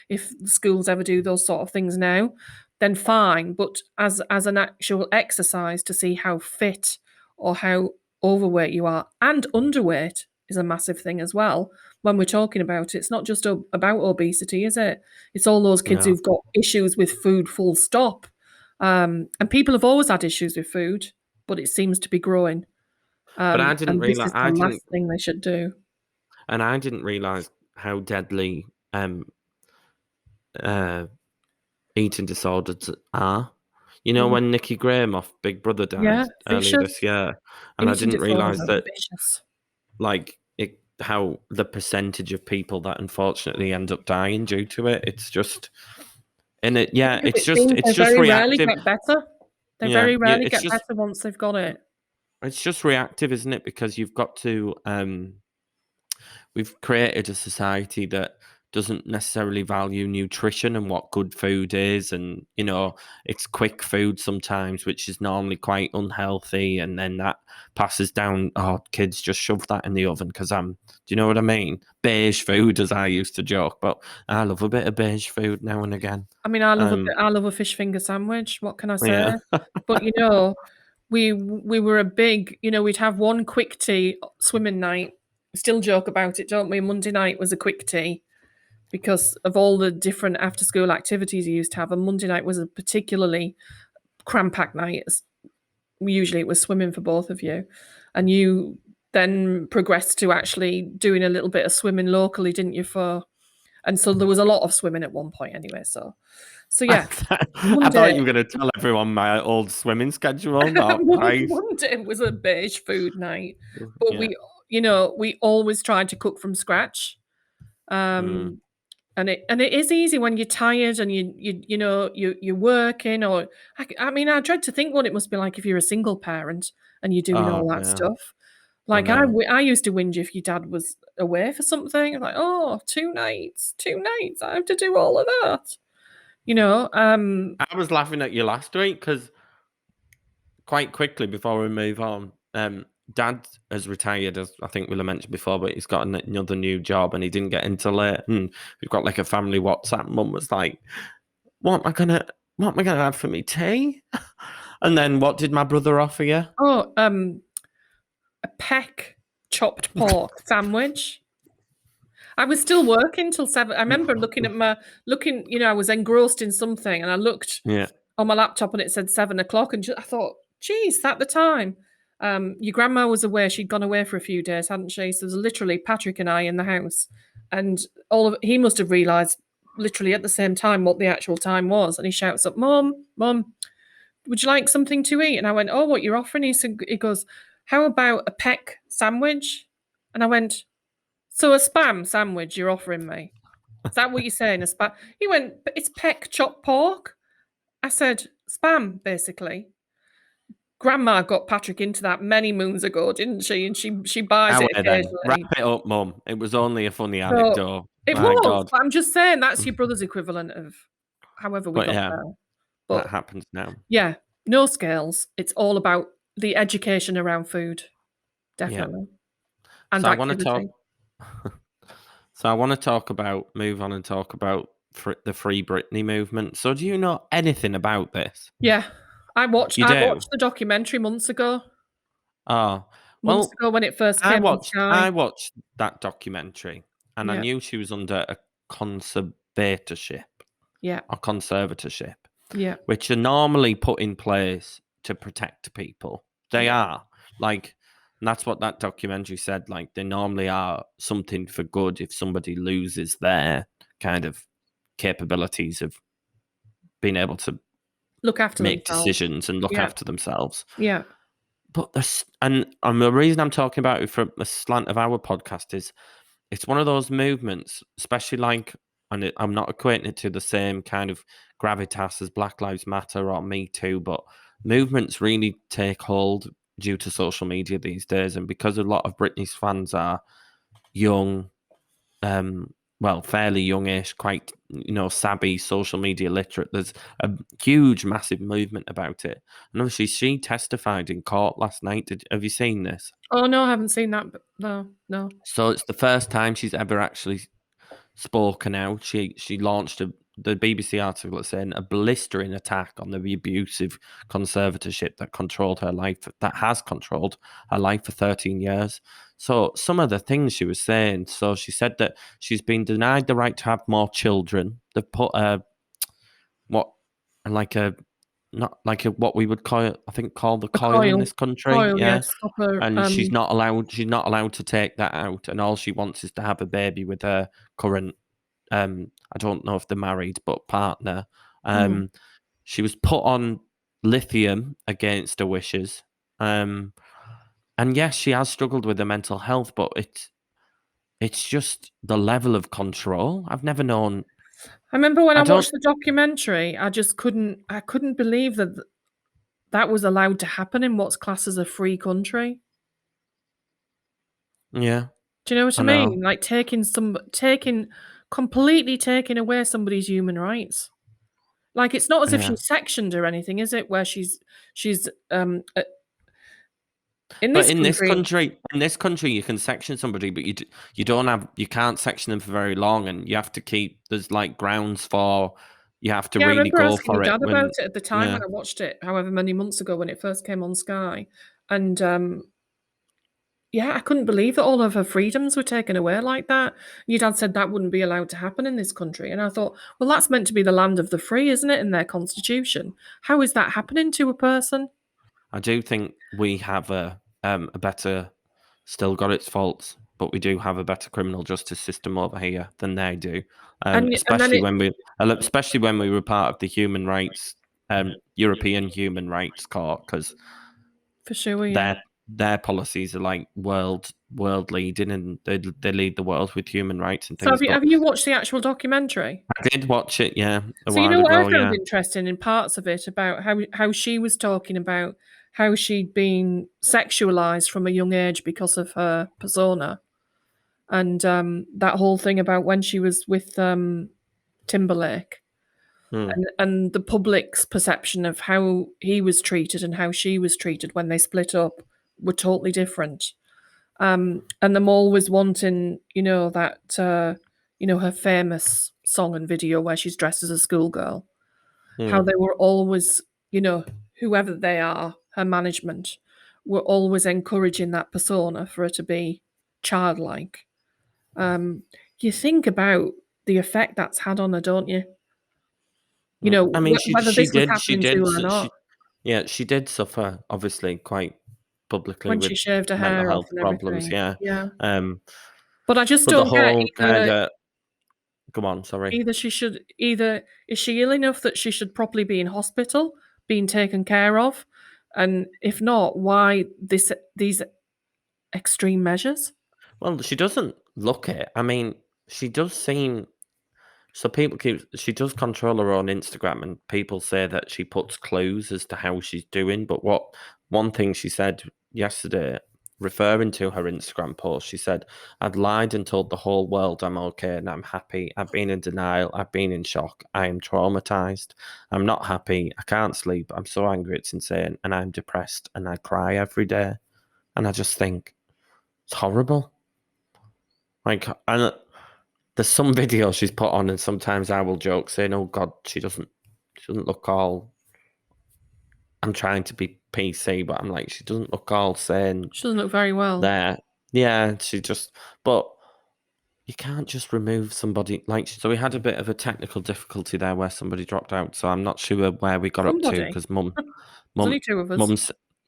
if schools ever do those sort of things now, then fine. But as an actual exercise to see how fit or how overweight you are, and underweight is a massive thing as well. When we're talking about it, it's not just about obesity, is it? It's all those kids no. who've got issues with food, full stop. And people have always had issues with food, but it seems to be growing. But And this is the last thing they should do. I didn't realize how deadly uh eating disorders are. Mm. When Nicky Graham off Big Brother Yeah, died earlier this vicious. year, and I Eating didn't disorders realize are that vicious. like how the percentage of people that unfortunately end up dying due to it. It's just and it yeah, Because it seems it's they just very rarely reactive. get better. They Yeah, very yeah, rarely get better once they've got it. it's just reactive, isn't it? Because you've got to we've created a society that doesn't necessarily value nutrition and what good food is, and it's quick food sometimes, which is normally quite unhealthy, and then that passes down. Oh, kids just shove that in the oven because do you know what I mean? Beige food, as I used to joke, but I love a bit of beige food now and again. I mean, I love a fish finger sandwich. What can I say? Yeah. But we were a big, we'd have one quick tea swimming night. Still joke about it, don't we? Monday night was a quick tea because of all the different after school activities you used to have. And Monday night was a particularly cram-packed night. Usually it was swimming for both of you. And you then progressed to actually doing a little bit of swimming locally, didn't you? And so there was a lot of swimming at one point anyway. So yeah. I thought you were going to tell everyone my old swimming schedule. Monday was a beige food night, but Yeah. we always tried to cook from scratch. And it is easy when you're tired and you're working, or I mean, I dread to think what it must be like if you're a single parent and you're doing all that stuff. Like I used to whinge if your dad was away for something. I'm like, oh, 2 nights, I have to do all of that. I was laughing at you last week because quite quickly before we move on, Dad has retired, as I think we'll have mentioned before, but he's got another new job and he didn't get into late. And we've got like a family WhatsApp. Mum was like, what am I gonna have for me tea? And then what did my brother offer you? Oh, a peck chopped pork sandwich. I was still working till 7. I remember I was engrossed in something and I looked on my laptop and it said 7 o'clock and I thought, geez, that the time. Your grandma was away. She'd gone away for a few days, hadn't she? So there's literally Patrick and I in the house, and he must have realised literally at the same time what the actual time was, and he shouts up, Mum, would you like something to eat? And I went, oh, what you're offering? He goes, how about a peck sandwich? And I went, so a spam sandwich you're offering me? Is that what you're saying? A spam? He went, but it's peck chopped pork. I said, spam, basically. Grandma got Patrick into that many moons ago, didn't she? And she buys it occasionally. Wrap it up, Mum. It was only a funny anecdote. It was. God. I'm just saying that's your brother's equivalent of however we got there. But that happens now. Yeah, no scales. It's all about the education around food, definitely. Yeah. And so I want to talk. So I want to move on and talk about the Free Britney movement. So do you know anything about this? Yeah, I watched the documentary months ago. Oh, months ago when it first came on Sky. I watched that documentary and I knew she was under a conservatorship. Yeah. Or conservatorship. Yeah. Which are normally put in place to protect people. They are. Like, and that's what that documentary said. Like, they normally are something for good if somebody loses their kind of capabilities of being able to look after make decisions and look after themselves. Yeah. But the reason I'm talking about it from the slant of our podcast is it's one of those movements, especially I'm not equating it to the same kind of gravitas as Black Lives Matter or Me Too, but movements really take hold due to social media these days. And because a lot of Britney's fans are young, fairly youngish, quite, savvy, social media literate, there's a huge, massive movement about it. And obviously she testified in court last night. Have you seen this? Oh, no, I haven't seen that. But no. So it's the first time she's ever actually spoken out. She launched the BBC article saying a blistering attack on the abusive conservatorship that has controlled her life for 13 years. So some of the things she was saying, so she said that she's been denied the right to have more children. They've put what we would call the coil in this country. Coil, yes. And she's not allowed to take that out, and all she wants is to have a baby with her current I don't know if they're married, but partner. She was put on lithium against her wishes. And yes, she has struggled with her mental health, but it's just the level of control I've never known. I remember when I watched the documentary, I couldn't believe that was allowed to happen in what's classed as a free country. Yeah. Do you know what I mean? Like taking completely taking away somebody's human rights. Like, it's not as if Yeah. she's sectioned or anything, is it? Where she's in But this country. in this country, you can section somebody, but you can't section them for very long, and you have to keep. There's like grounds for. You have to Yeah, I really remember go asking my for it dad about when. it at the time Yeah. when I watched it, however many months ago when it first came on Sky, and yeah, I couldn't believe that all of her freedoms were taken away like that. Your dad said that wouldn't be allowed to happen in this country. And I thought, well, that's meant to be the land of the free, isn't it, in their constitution? How is that happening to a person? I do think we have a better, still got its faults, but we do have a better criminal justice system over here than they do. And then it, Especially when we were part of the human rights, European Human Rights Court, because for sure, yeah. their policies are like world leading, and they lead the world with human rights and So things. But have you watched the actual documentary? I did watch it, yeah, a So you while know what I ago, found yeah. interesting in parts of it about how she was talking about how she'd been sexualized from a young age because of her persona, and that whole thing about when she was with Timberlake, Hmm. and the public's perception of how he was treated and how she was treated when they split up were totally different. And them always wanting, that her famous song and video where she's dressed as a schoolgirl, how Hmm. they were always, whoever they are, her management, were always encouraging that persona for her to be childlike. Um, you think about the effect that's had on her, don't you? I mean, Whether this was happening to her or not, she did suffer, obviously, quite publicly when she with shaved her mental hair off health and problems. everything. Yeah. Yeah. Um, But I just but the don't get whole kind of, come on, sorry. either is she ill enough that she should probably be in hospital, being taken care of, and if not, why these extreme measures? Well, she doesn't look it. I mean, she does seem. So she does control her own Instagram, and people say that she puts clues as to how she's doing. But one thing she said yesterday, referring to her Instagram post, she said, "I'd lied and told the whole world I'm okay and I'm happy. I've been in denial. I've been in shock. I am traumatized. I'm not happy. I can't sleep. I'm so angry it's insane, and I'm depressed and I cry every day." And I just think it's horrible. Like, and there's some videos she's put on, and sometimes I will joke saying, "Oh God, she doesn't look all." I'm trying to be PC, but I'm like, she doesn't look all sane She doesn't look very well. there. Yeah, she just. But you can't just remove somebody like. So we had a bit of a technical difficulty there where somebody dropped out. So I'm not sure where we got up to Somebody. because mum, There's mum, only two of us. mum,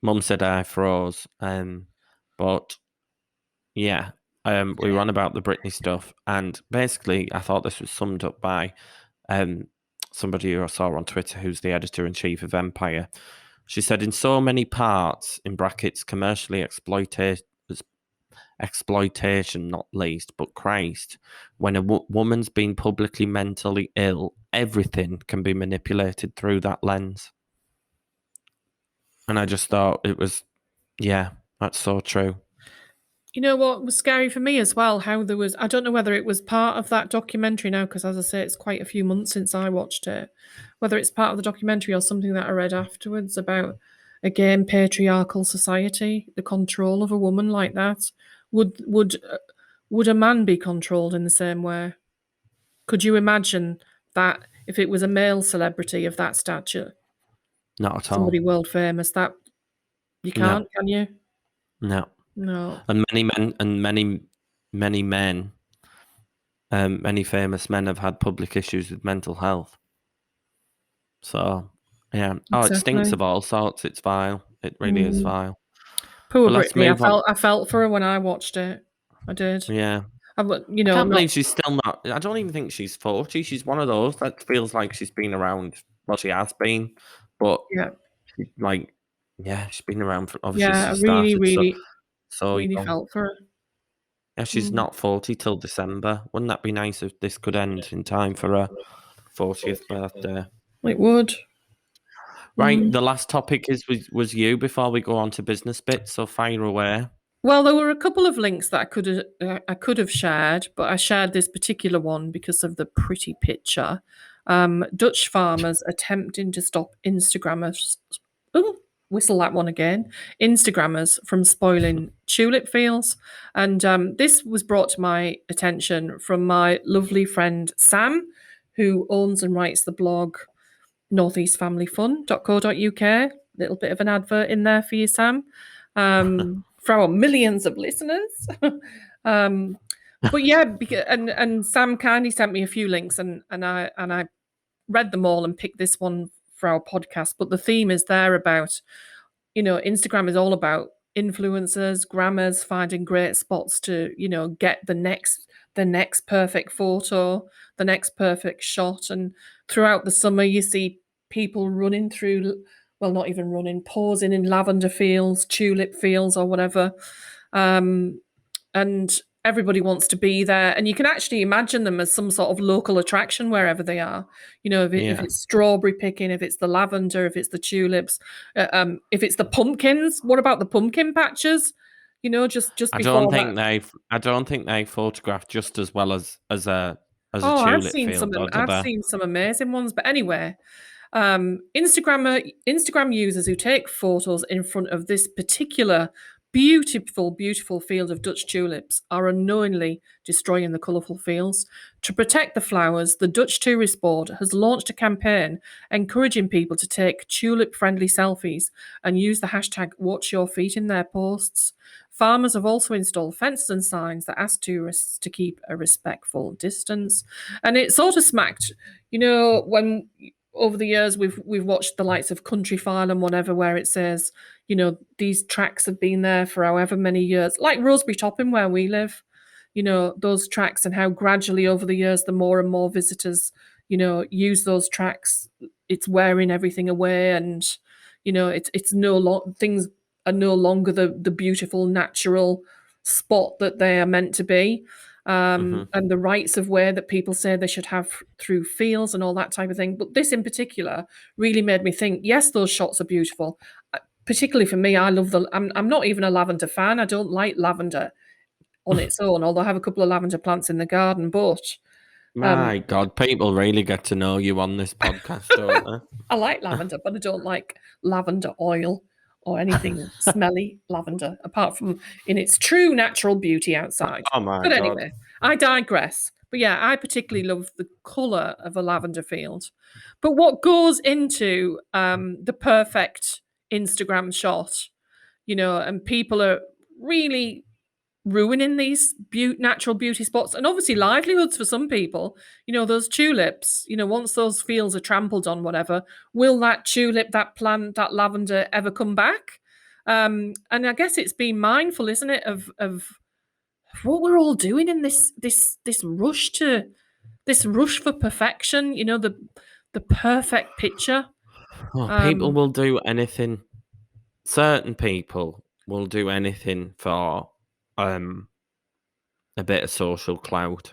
mum said I froze. But yeah, we were on about the Britney stuff, and basically, I thought this was summed up by somebody who I saw on Twitter, who's the editor in chief of Empire. She said, "In so many parts, in brackets, commercially exploitation, not least, but Christ, when a woman's been publicly mentally ill, everything can be manipulated through that lens." And I just thought it was, yeah, that's so true. You know what was scary for me as well? How there was, I don't know whether it was part of that documentary now, because as I say, it's quite a few months since I watched it, whether it's part of the documentary or something that I read afterwards about, again, patriarchal society, the control of a woman like that. Would a man be controlled in the same way? Could you imagine that if it was a male celebrity of that stature, Not at all. somebody world famous, that you No, can't, can you? no. No. And many men and many men, many famous men have had public issues with mental health. So yeah. Oh, it stinks Exactly. of all sorts. It's vile. It really is Mm. vile. Poor But let's Brittany. move on. I felt for her when I watched it. I did. Yeah. I can't Not believe she's still not. I don't even think she's 40. She's one of those that feels like she's been around. Well, she has been, but yeah, like, yeah, she's been around for. Obviously, yeah. she I really, started really, so really young. felt for her. Yeah, she's Mm. not 40 till December. Wouldn't that be nice if this could end in time for her 40th birthday? It would. Right, Mm. the last topic was you before we go on to business bits, so fire away. Well, there were a couple of links that I could have shared, but I shared this particular one because of the pretty picture. Dutch farmers attempting to stop Instagrammers. Oh, whistle that one again. Instagrammers from spoiling tulip fields, and this was brought to my attention from my lovely friend Sam, who owns and writes the blog northeastfamilyfun.co.uk. Little bit of an advert in there for you, Sam, for our millions of listeners. But yeah, and Sam kindly sent me a few links, and I read them all and picked this one for our podcast. But the theme is there about, Instagram is all about influencers, grammars, finding great spots to, get the next perfect photo, the next perfect shot. And throughout the summer, you see people running through, well, not even running, pausing in lavender fields, tulip fields, or whatever. And everybody wants to be there, and you can actually imagine them as some sort of local attraction wherever they are. If it's strawberry picking, if it's the lavender, if it's the tulips, if it's the pumpkins. What about the pumpkin patches? Just I before don't think they photograph just as well as a Oh, tulip field, do I've they? seen some amazing ones. But anyway, Instagram users who take photos in front of this particular beautiful field of Dutch tulips are unknowingly destroying the colourful fields. To protect the flowers, the Dutch Tourist Board has launched a campaign encouraging people to take tulip-friendly selfies and use the hashtag #WatchYourFeet in their posts. Farmers have also installed fences and signs that ask tourists to keep a respectful distance. And it sort of smacked, when over the years we've watched the likes of Countryfile and whatever, where it says, these tracks have been there for however many years, like Rosebery Topping where we live, those tracks, and how gradually over the years the more and more visitors, use those tracks, it's wearing everything away, and it's things are no longer the beautiful natural spot that they are meant to be. And the rights of way that people say they should have through fields and all that type of thing. But this in particular really made me think, yes, those shots are beautiful. Particularly for me, I love I'm not even a lavender fan. I don't like lavender on its own, although I have a couple of lavender plants in the garden. But My God, people really get to know you on this podcast, don't they? I like lavender, but I don't like lavender oil or anything smelly lavender, apart from in its true natural beauty outside. Oh my But God. anyway, I digress. But yeah, I particularly love the colour of a lavender field. But what goes into the perfect Instagram shot, and people are really ruining these natural beauty spots, and obviously livelihoods for some people. Those tulips, once those fields are trampled on, whatever, will that tulip, that plant, that lavender ever come back? And I guess it's being mindful, isn't it, of what we're all doing in this rush for perfection, the perfect picture. People will do anything. Certain people will do anything for a bit of social clout.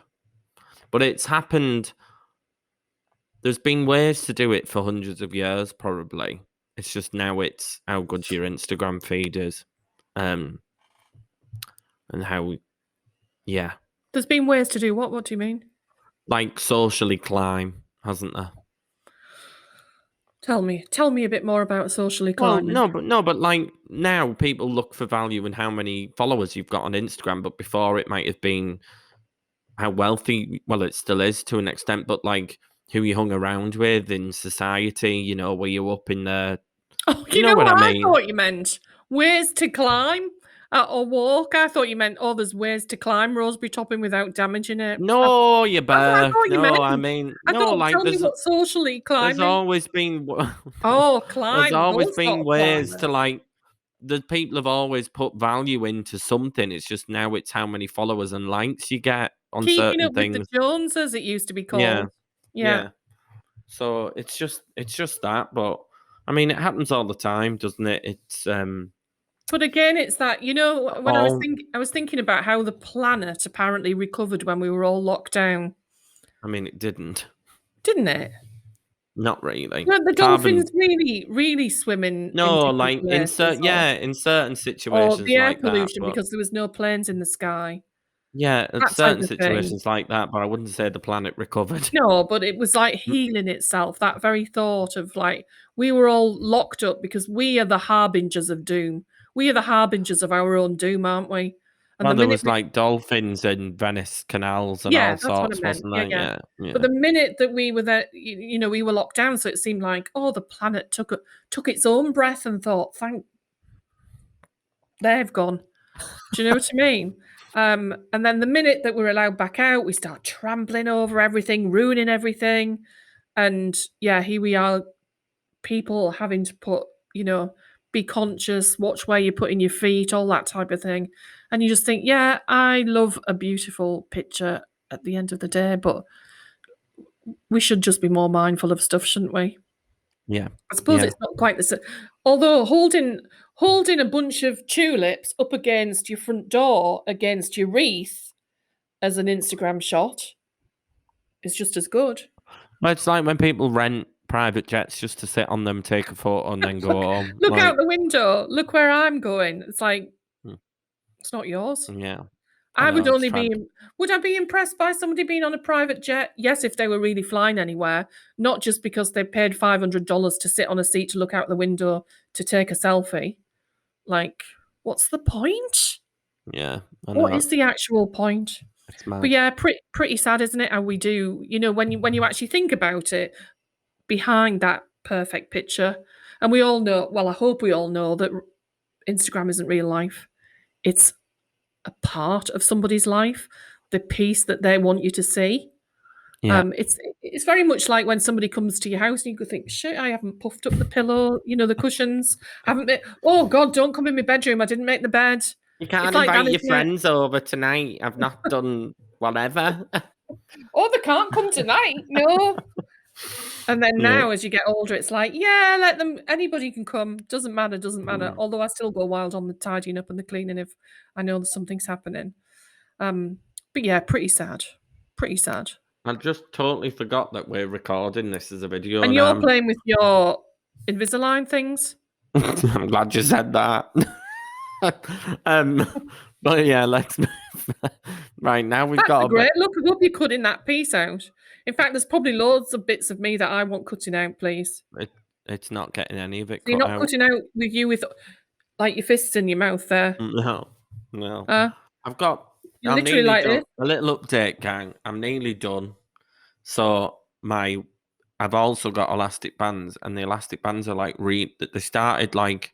But it's happened. There's been ways to do it for hundreds of years, probably. It's just now it's how good your Instagram feed is. And how, yeah. There's been ways to do what? What do you mean? Like socially climb, hasn't there? Tell me a bit more about socially Well, climbing. but like now people look for value in how many followers you've got on Instagram. But before it might have been how wealthy, well, it still is to an extent, but like who you hung around with in society, were you up in the, Oh, you know what I mean? I thought you meant ways to climb or walk. I thought you meant, there's ways to climb Rosebery Topping without damaging it. No, you That's what I better. thought you No, meant. I mean, I no, thought, like tell me what socially there's climbing. always been, Oh, there's climb. always Those sort been of ways to climbing. like, the people have always put value into something. It's just now it's how many followers and likes you get on Keeping certain up with the things. Joneses, it used to be Yeah, called. Yeah. yeah. So it's just that, but I mean, it happens all the time, doesn't it? It's But again, it's that, when all. I was thinking about how the planet apparently recovered when we were all locked down, I mean, it didn't. didn't it? Not really. Weren't the Carbon. dolphins really, really swimming in No, different like in places, in certain or situations the air like that, pollution but because there was no planes in the sky? yeah, at That type certain of thing. situations like that, but I wouldn't say the planet recovered. No, but it was like healing itself. That very thought of like we were all locked up because we are the harbingers of doom. We are the harbingers of our own doom, aren't we? And Well, the there minute was we, like dolphins in Venice canals and yeah, all that's what I sorts, meant. wasn't Yeah, there? yeah. Yeah, But yeah. the minute that we were there, we were locked down, so it seemed like, oh, the planet took its own breath and thought, thank they've gone. Do you know what I mean? And then the minute that we're allowed back out, we start trampling over everything, ruining everything. And yeah, here we are, people having to be conscious, watch where you're putting your feet, all that type of thing. And you just think, yeah, I love a beautiful picture at the end of the day, but we should just be more mindful of stuff, shouldn't we? Yeah. I suppose Yeah. it's not quite the same. Although holding a bunch of tulips up against your front door, against your wreath as an Instagram shot is just as good. Well, it's like when people rent private jets just to sit on them, take a photo, and then go look, home. look Like, out the window. Look where I'm going. It's like mm, it's not yours. yeah, I I would know it's only trad. be. Would I be impressed by somebody being on a private jet? Yes, if they were really flying anywhere, not just because they paid $500 to sit on a seat to look out the window to take a selfie. Like, what's the point? Yeah, I What know is the actual point? it's But mad. yeah, pretty sad, isn't it? How we do, when you actually think about it, behind that perfect picture, and we all know. Well, I hope we all know that Instagram isn't real life. It's a part of somebody's life, the piece that they want you to see. Yeah, It's very much like when somebody comes to your house and you could think, shit, I haven't puffed up the pillow, the cushions. I haven't made, oh God, don't come in my bedroom. I didn't make the bed. you It's can't like that, invite your isn't it? friends over tonight. I've not done whatever. Oh, they can't come tonight. No. And then Yeah, now, as you get older, it's like, yeah, let them. Anybody can come. Doesn't matter. Doesn't matter. mm. Although I still go wild on the tidying up and the cleaning if I know that something's happening. Um, but yeah, pretty sad. Pretty sad. I just totally forgot that we're recording this as a video, And and you're playing with your Invisalign things. I'm glad you said that. um, but yeah, let's right now we've That's got a a bit. great look. I hope you're cutting that piece out. In fact, there's probably loads of bits of me that I want cutting out, please. It, it's not getting any of it So you're cut not out. cutting out with you with like your fists in your mouth there. No, no. Uh, I've got. you're I'm literally nearly like done. this. A little update, gang. I'm nearly done. So I've also got elastic bands, and the elastic bands are like they started like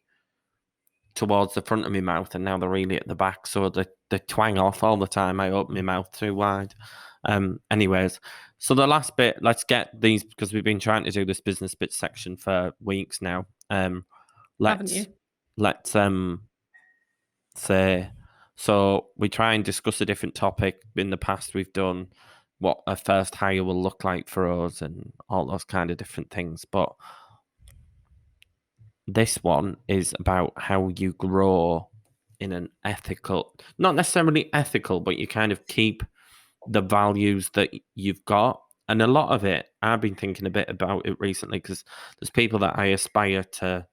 towards the front of my mouth, and now they're really at the back, so they twang off all the time. I open my mouth too wide. Anyways, so the last bit, let's get these because we've been trying to do this business bit section for weeks now. Haven't you? Let's say so we try and discuss a different topic. In the past, we've done what a first hire will look like for us and all those kind of different things, but this one is about how you grow in an ethical, not necessarily ethical, but you kind of keep the values that you've got. And a lot of it, I've been thinking a bit about it recently because there's people that I aspire to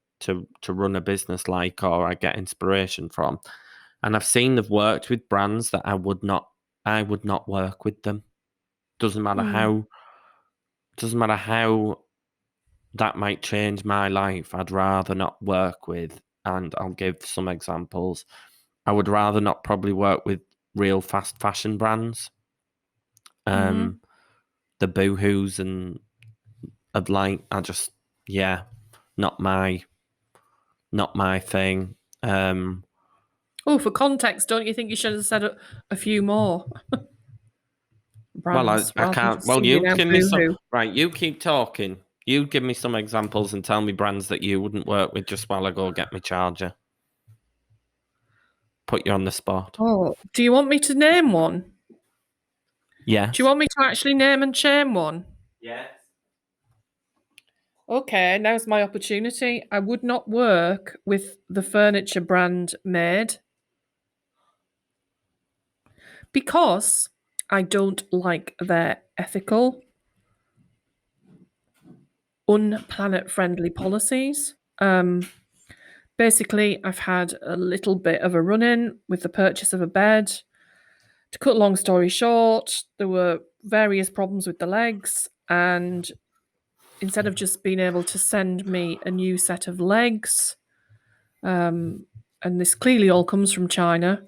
run a business like, or I get inspiration from, and I've seen they've worked with brands that I would not work with them. Doesn't matter Mm. how that might change my life. I'd rather not work with, and I'll give some examples. I would rather not probably work with real fast fashion brands. Mm-hmm. The boohoos and of like, I just, yeah, not my thing. Oh, for context, don't you think you should have said a few more Well, brands I rather than can't. just Well, you singling out give me some. Boohoo? Right, you keep talking. You give me some examples and tell me brands that you wouldn't work with just while I go get my charger. Put you on the spot. Oh, do you want me to name one? Do you Yes. want me to actually name and shame one? Yes. Okay, now's my opportunity. I would not work with the furniture brand Made because I don't like their ethical unplanet-friendly policies. Basically, I've had a little bit of a run-in with the purchase of a bed. To cut a long story short, there were various problems with the legs, and instead of just being able to send me a new set of legs, and this clearly all comes from China,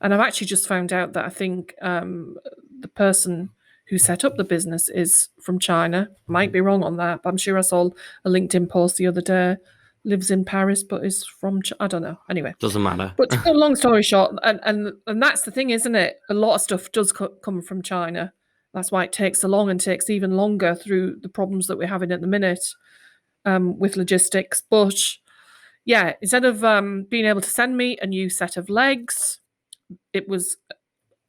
and I've actually just found out that I think the person who set up the business is from China. Might be wrong on that, but I'm sure I saw a LinkedIn post the other day. Lives in Paris, but is from I don't know. Anyway, Doesn't matter. but to cut a long story short, and that's the thing, isn't it? A lot of stuff does come from China. That's why it takes so long and takes even longer through the problems that we're having at the minute with logistics. But yeah, instead of being able to send me a new set of legs, it was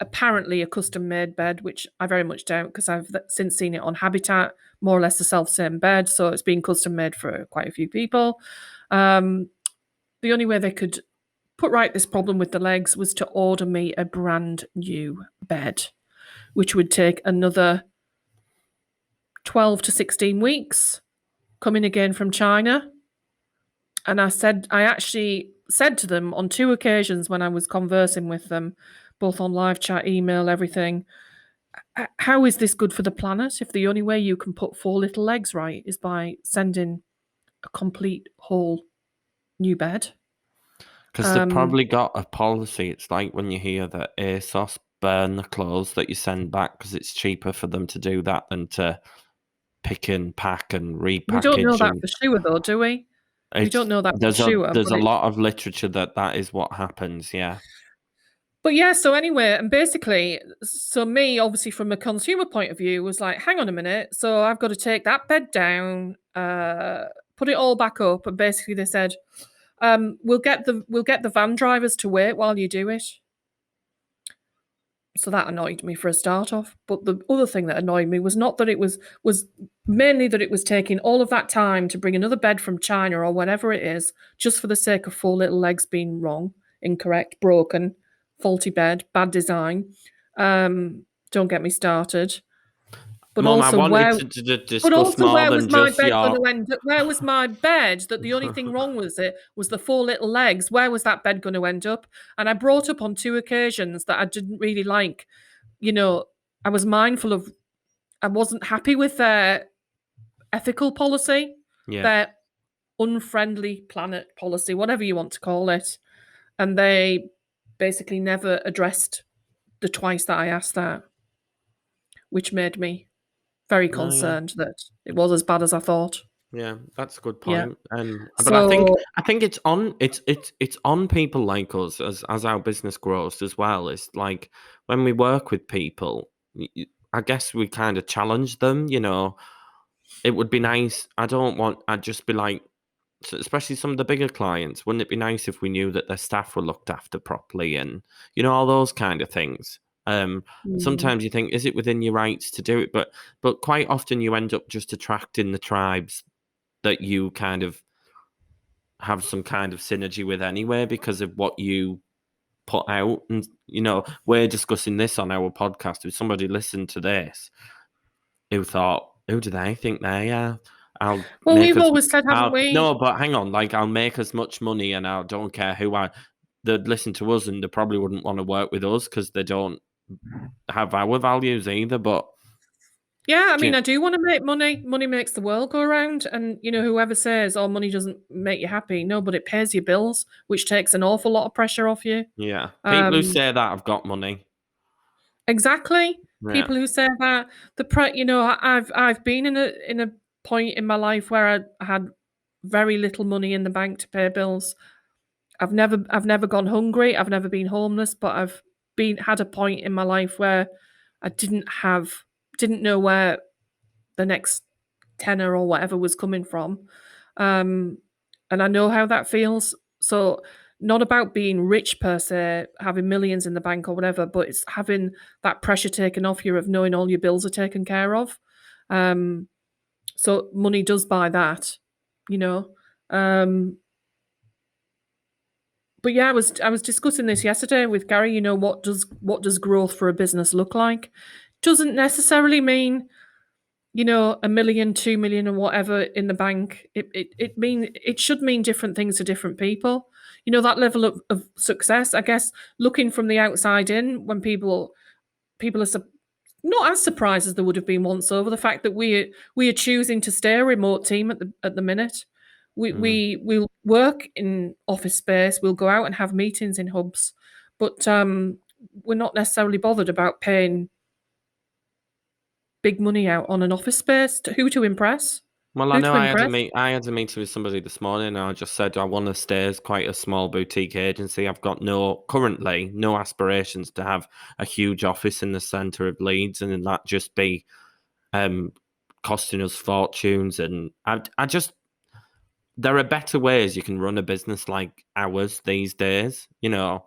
apparently a custom-made bed, which I very much doubt because I've since seen it on Habitat, more or less the self-same bed. So it's been custom-made for quite a few people. The only way they could put right this problem with the legs was to order me a brand new bed, which would take another 12 to 16 weeks coming again from China. And I actually said to them on 2 occasions when I was conversing with them, both on live chat, email, everything, how is this good for the planet if the only way you can put 4 little legs right is by sending a complete whole new bed? Because they've probably got a policy. It's like when you hear that ASOS burn the clothes that you send back because it's cheaper for them to do that than to pick and pack and repackage. We don't know that for sure, though, do we? We don't know that for sure. There's a lot of literature that is what happens, yeah. But yeah, so anyway, and basically, so me, obviously from a consumer point of view, was like, hang on a minute. So I've got to take that bed down, put it all back up, and basically they said, we'll get the van drivers to wait while you do it. So that annoyed me for a start off. But the other thing that annoyed me was not that it was mainly that it was taking all of that time to bring another bed from China or whatever it is, just for the sake of 4 little legs being wrong, incorrect, broken, faulty bed, bad design. Don't get me started. But Mum, also, I wanted to discuss more where than was my just bed your... going to end up? Where was my bed that the only thing wrong with it was the 4 little legs? Where was that bed going to end up? And I brought up on 2 occasions that I didn't really like. You know, I was mindful of, I wasn't happy with their ethical policy, their unfriendly planet policy, whatever you want to call it. And they basically never addressed the twice that I asked that, which made me very concerned that it was as bad as I thought. Yeah, that's a good Yeah. point. But So I think it's on people like us as our business grows as well. It's like when we work with people, I guess we kind of challenge them. You know, it would be nice. I'd just be like, especially some of the bigger clients. Wouldn't it be nice if we knew that their staff were looked after properly, and all those kind of things. Sometimes you think, is it within your rights to do it? But quite often you end up just attracting the tribes that you kind of have some kind of synergy with anyway because of what you put out. And, we're discussing this on our podcast. If somebody listened to this who thought, who do they think they are? we've always said, haven't we? No, but hang on. Like, I'll make as much money and I don't care who they'd listen to us and they probably wouldn't want to work with us because they don't have our values either. But yeah, I mean, I do want to make money. Money makes the world go around. And, whoever says, oh, money doesn't make you happy. No, but it pays your bills, which takes an awful lot of pressure off you. Yeah. People who say that have got money. Exactly. Yeah. People who say that I've been in a point in my life where I had very little money in the bank to pay bills. I've never gone hungry. I've never been homeless, but I've had a point in my life where I didn't know where the next tenner or whatever was coming from. And I know how that feels. So not about being rich per se, having millions in the bank or whatever, but it's having that pressure taken off you of knowing all your bills are taken care of. So money does buy that, but yeah, I was discussing this yesterday with Gary. What does growth for a business look like? Doesn't necessarily mean 1 million, 2 million, or whatever in the bank. It should mean different things to different people. That level of success. I guess looking from the outside in, when people are not as surprised as they would have been once over the fact that we are choosing to stay a remote team at the minute. We'll work in office space. We'll go out and have meetings in hubs, but we're not necessarily bothered about paying big money out on an office space. Who to impress? Well, I Who know to impress? I had a meeting with somebody this morning, and I just said I want to stay as quite a small boutique agency. I've got currently no aspirations to have a huge office in the centre of Leeds, and then that just be costing us fortunes. And I just there are better ways you can run a business like ours these days. Yeah.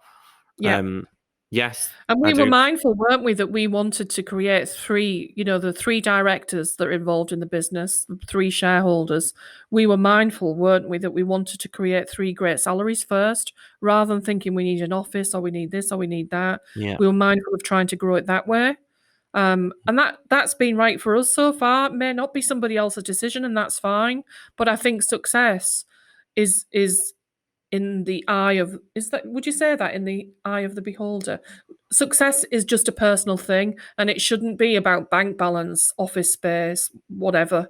Yes, And I we were do. mindful, weren't we, that we wanted to create the 3 directors that are involved in the business, the 3 shareholders. We were mindful, weren't we, that we wanted to create 3 great salaries first, rather than thinking we need an office or we need this or we need that. Yeah. We were mindful of trying to grow it that way. And that's been right for us so far. It may not be somebody else's decision, and that's fine. But I think success is in the eye of would you say that, in the eye of the beholder? Success is just a personal thing, and it shouldn't be about bank balance, office space, whatever.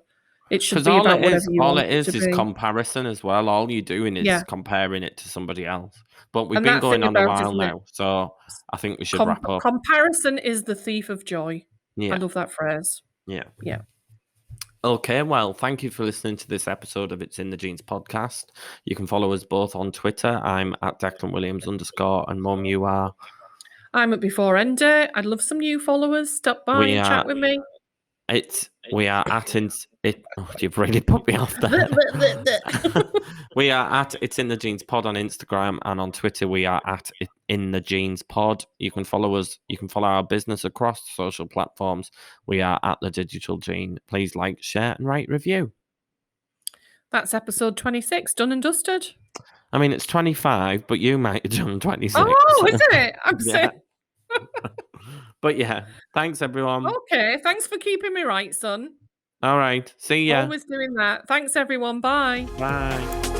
It should Because be about whatever you all want it it to is be. comparison as well. All you're doing is Yeah. comparing it to somebody else. But we've And been that thing going on a about, while isn't it? now, so I think we should wrap up. Comparison is the thief of joy. I Yeah, love that phrase. yeah. Yeah. Okay, well, thank you for listening to this episode of It's in the Jeans podcast. You can follow us both on Twitter. I'm at Declan Williams _, and Mum, you are. I'm at Before End Day. I'd love some new followers. Stop by We and are. chat with me. We are at it. Oh, you've really put me off there. We are at It's in the Jeans Pod on Instagram, and on Twitter we are at It in the Jeans Pod. You can follow us. You can follow our business across social platforms. We are at The Digital Gene. Please like, share, and rate, review. That's episode 26, done and dusted. I mean, it's 25, but you might have done 26. Oh, is it? I'm Yeah. sick. But yeah, thanks everyone. Okay, thanks for keeping me right, son. All right, see ya. Always doing that. Thanks, everyone. Bye. Bye.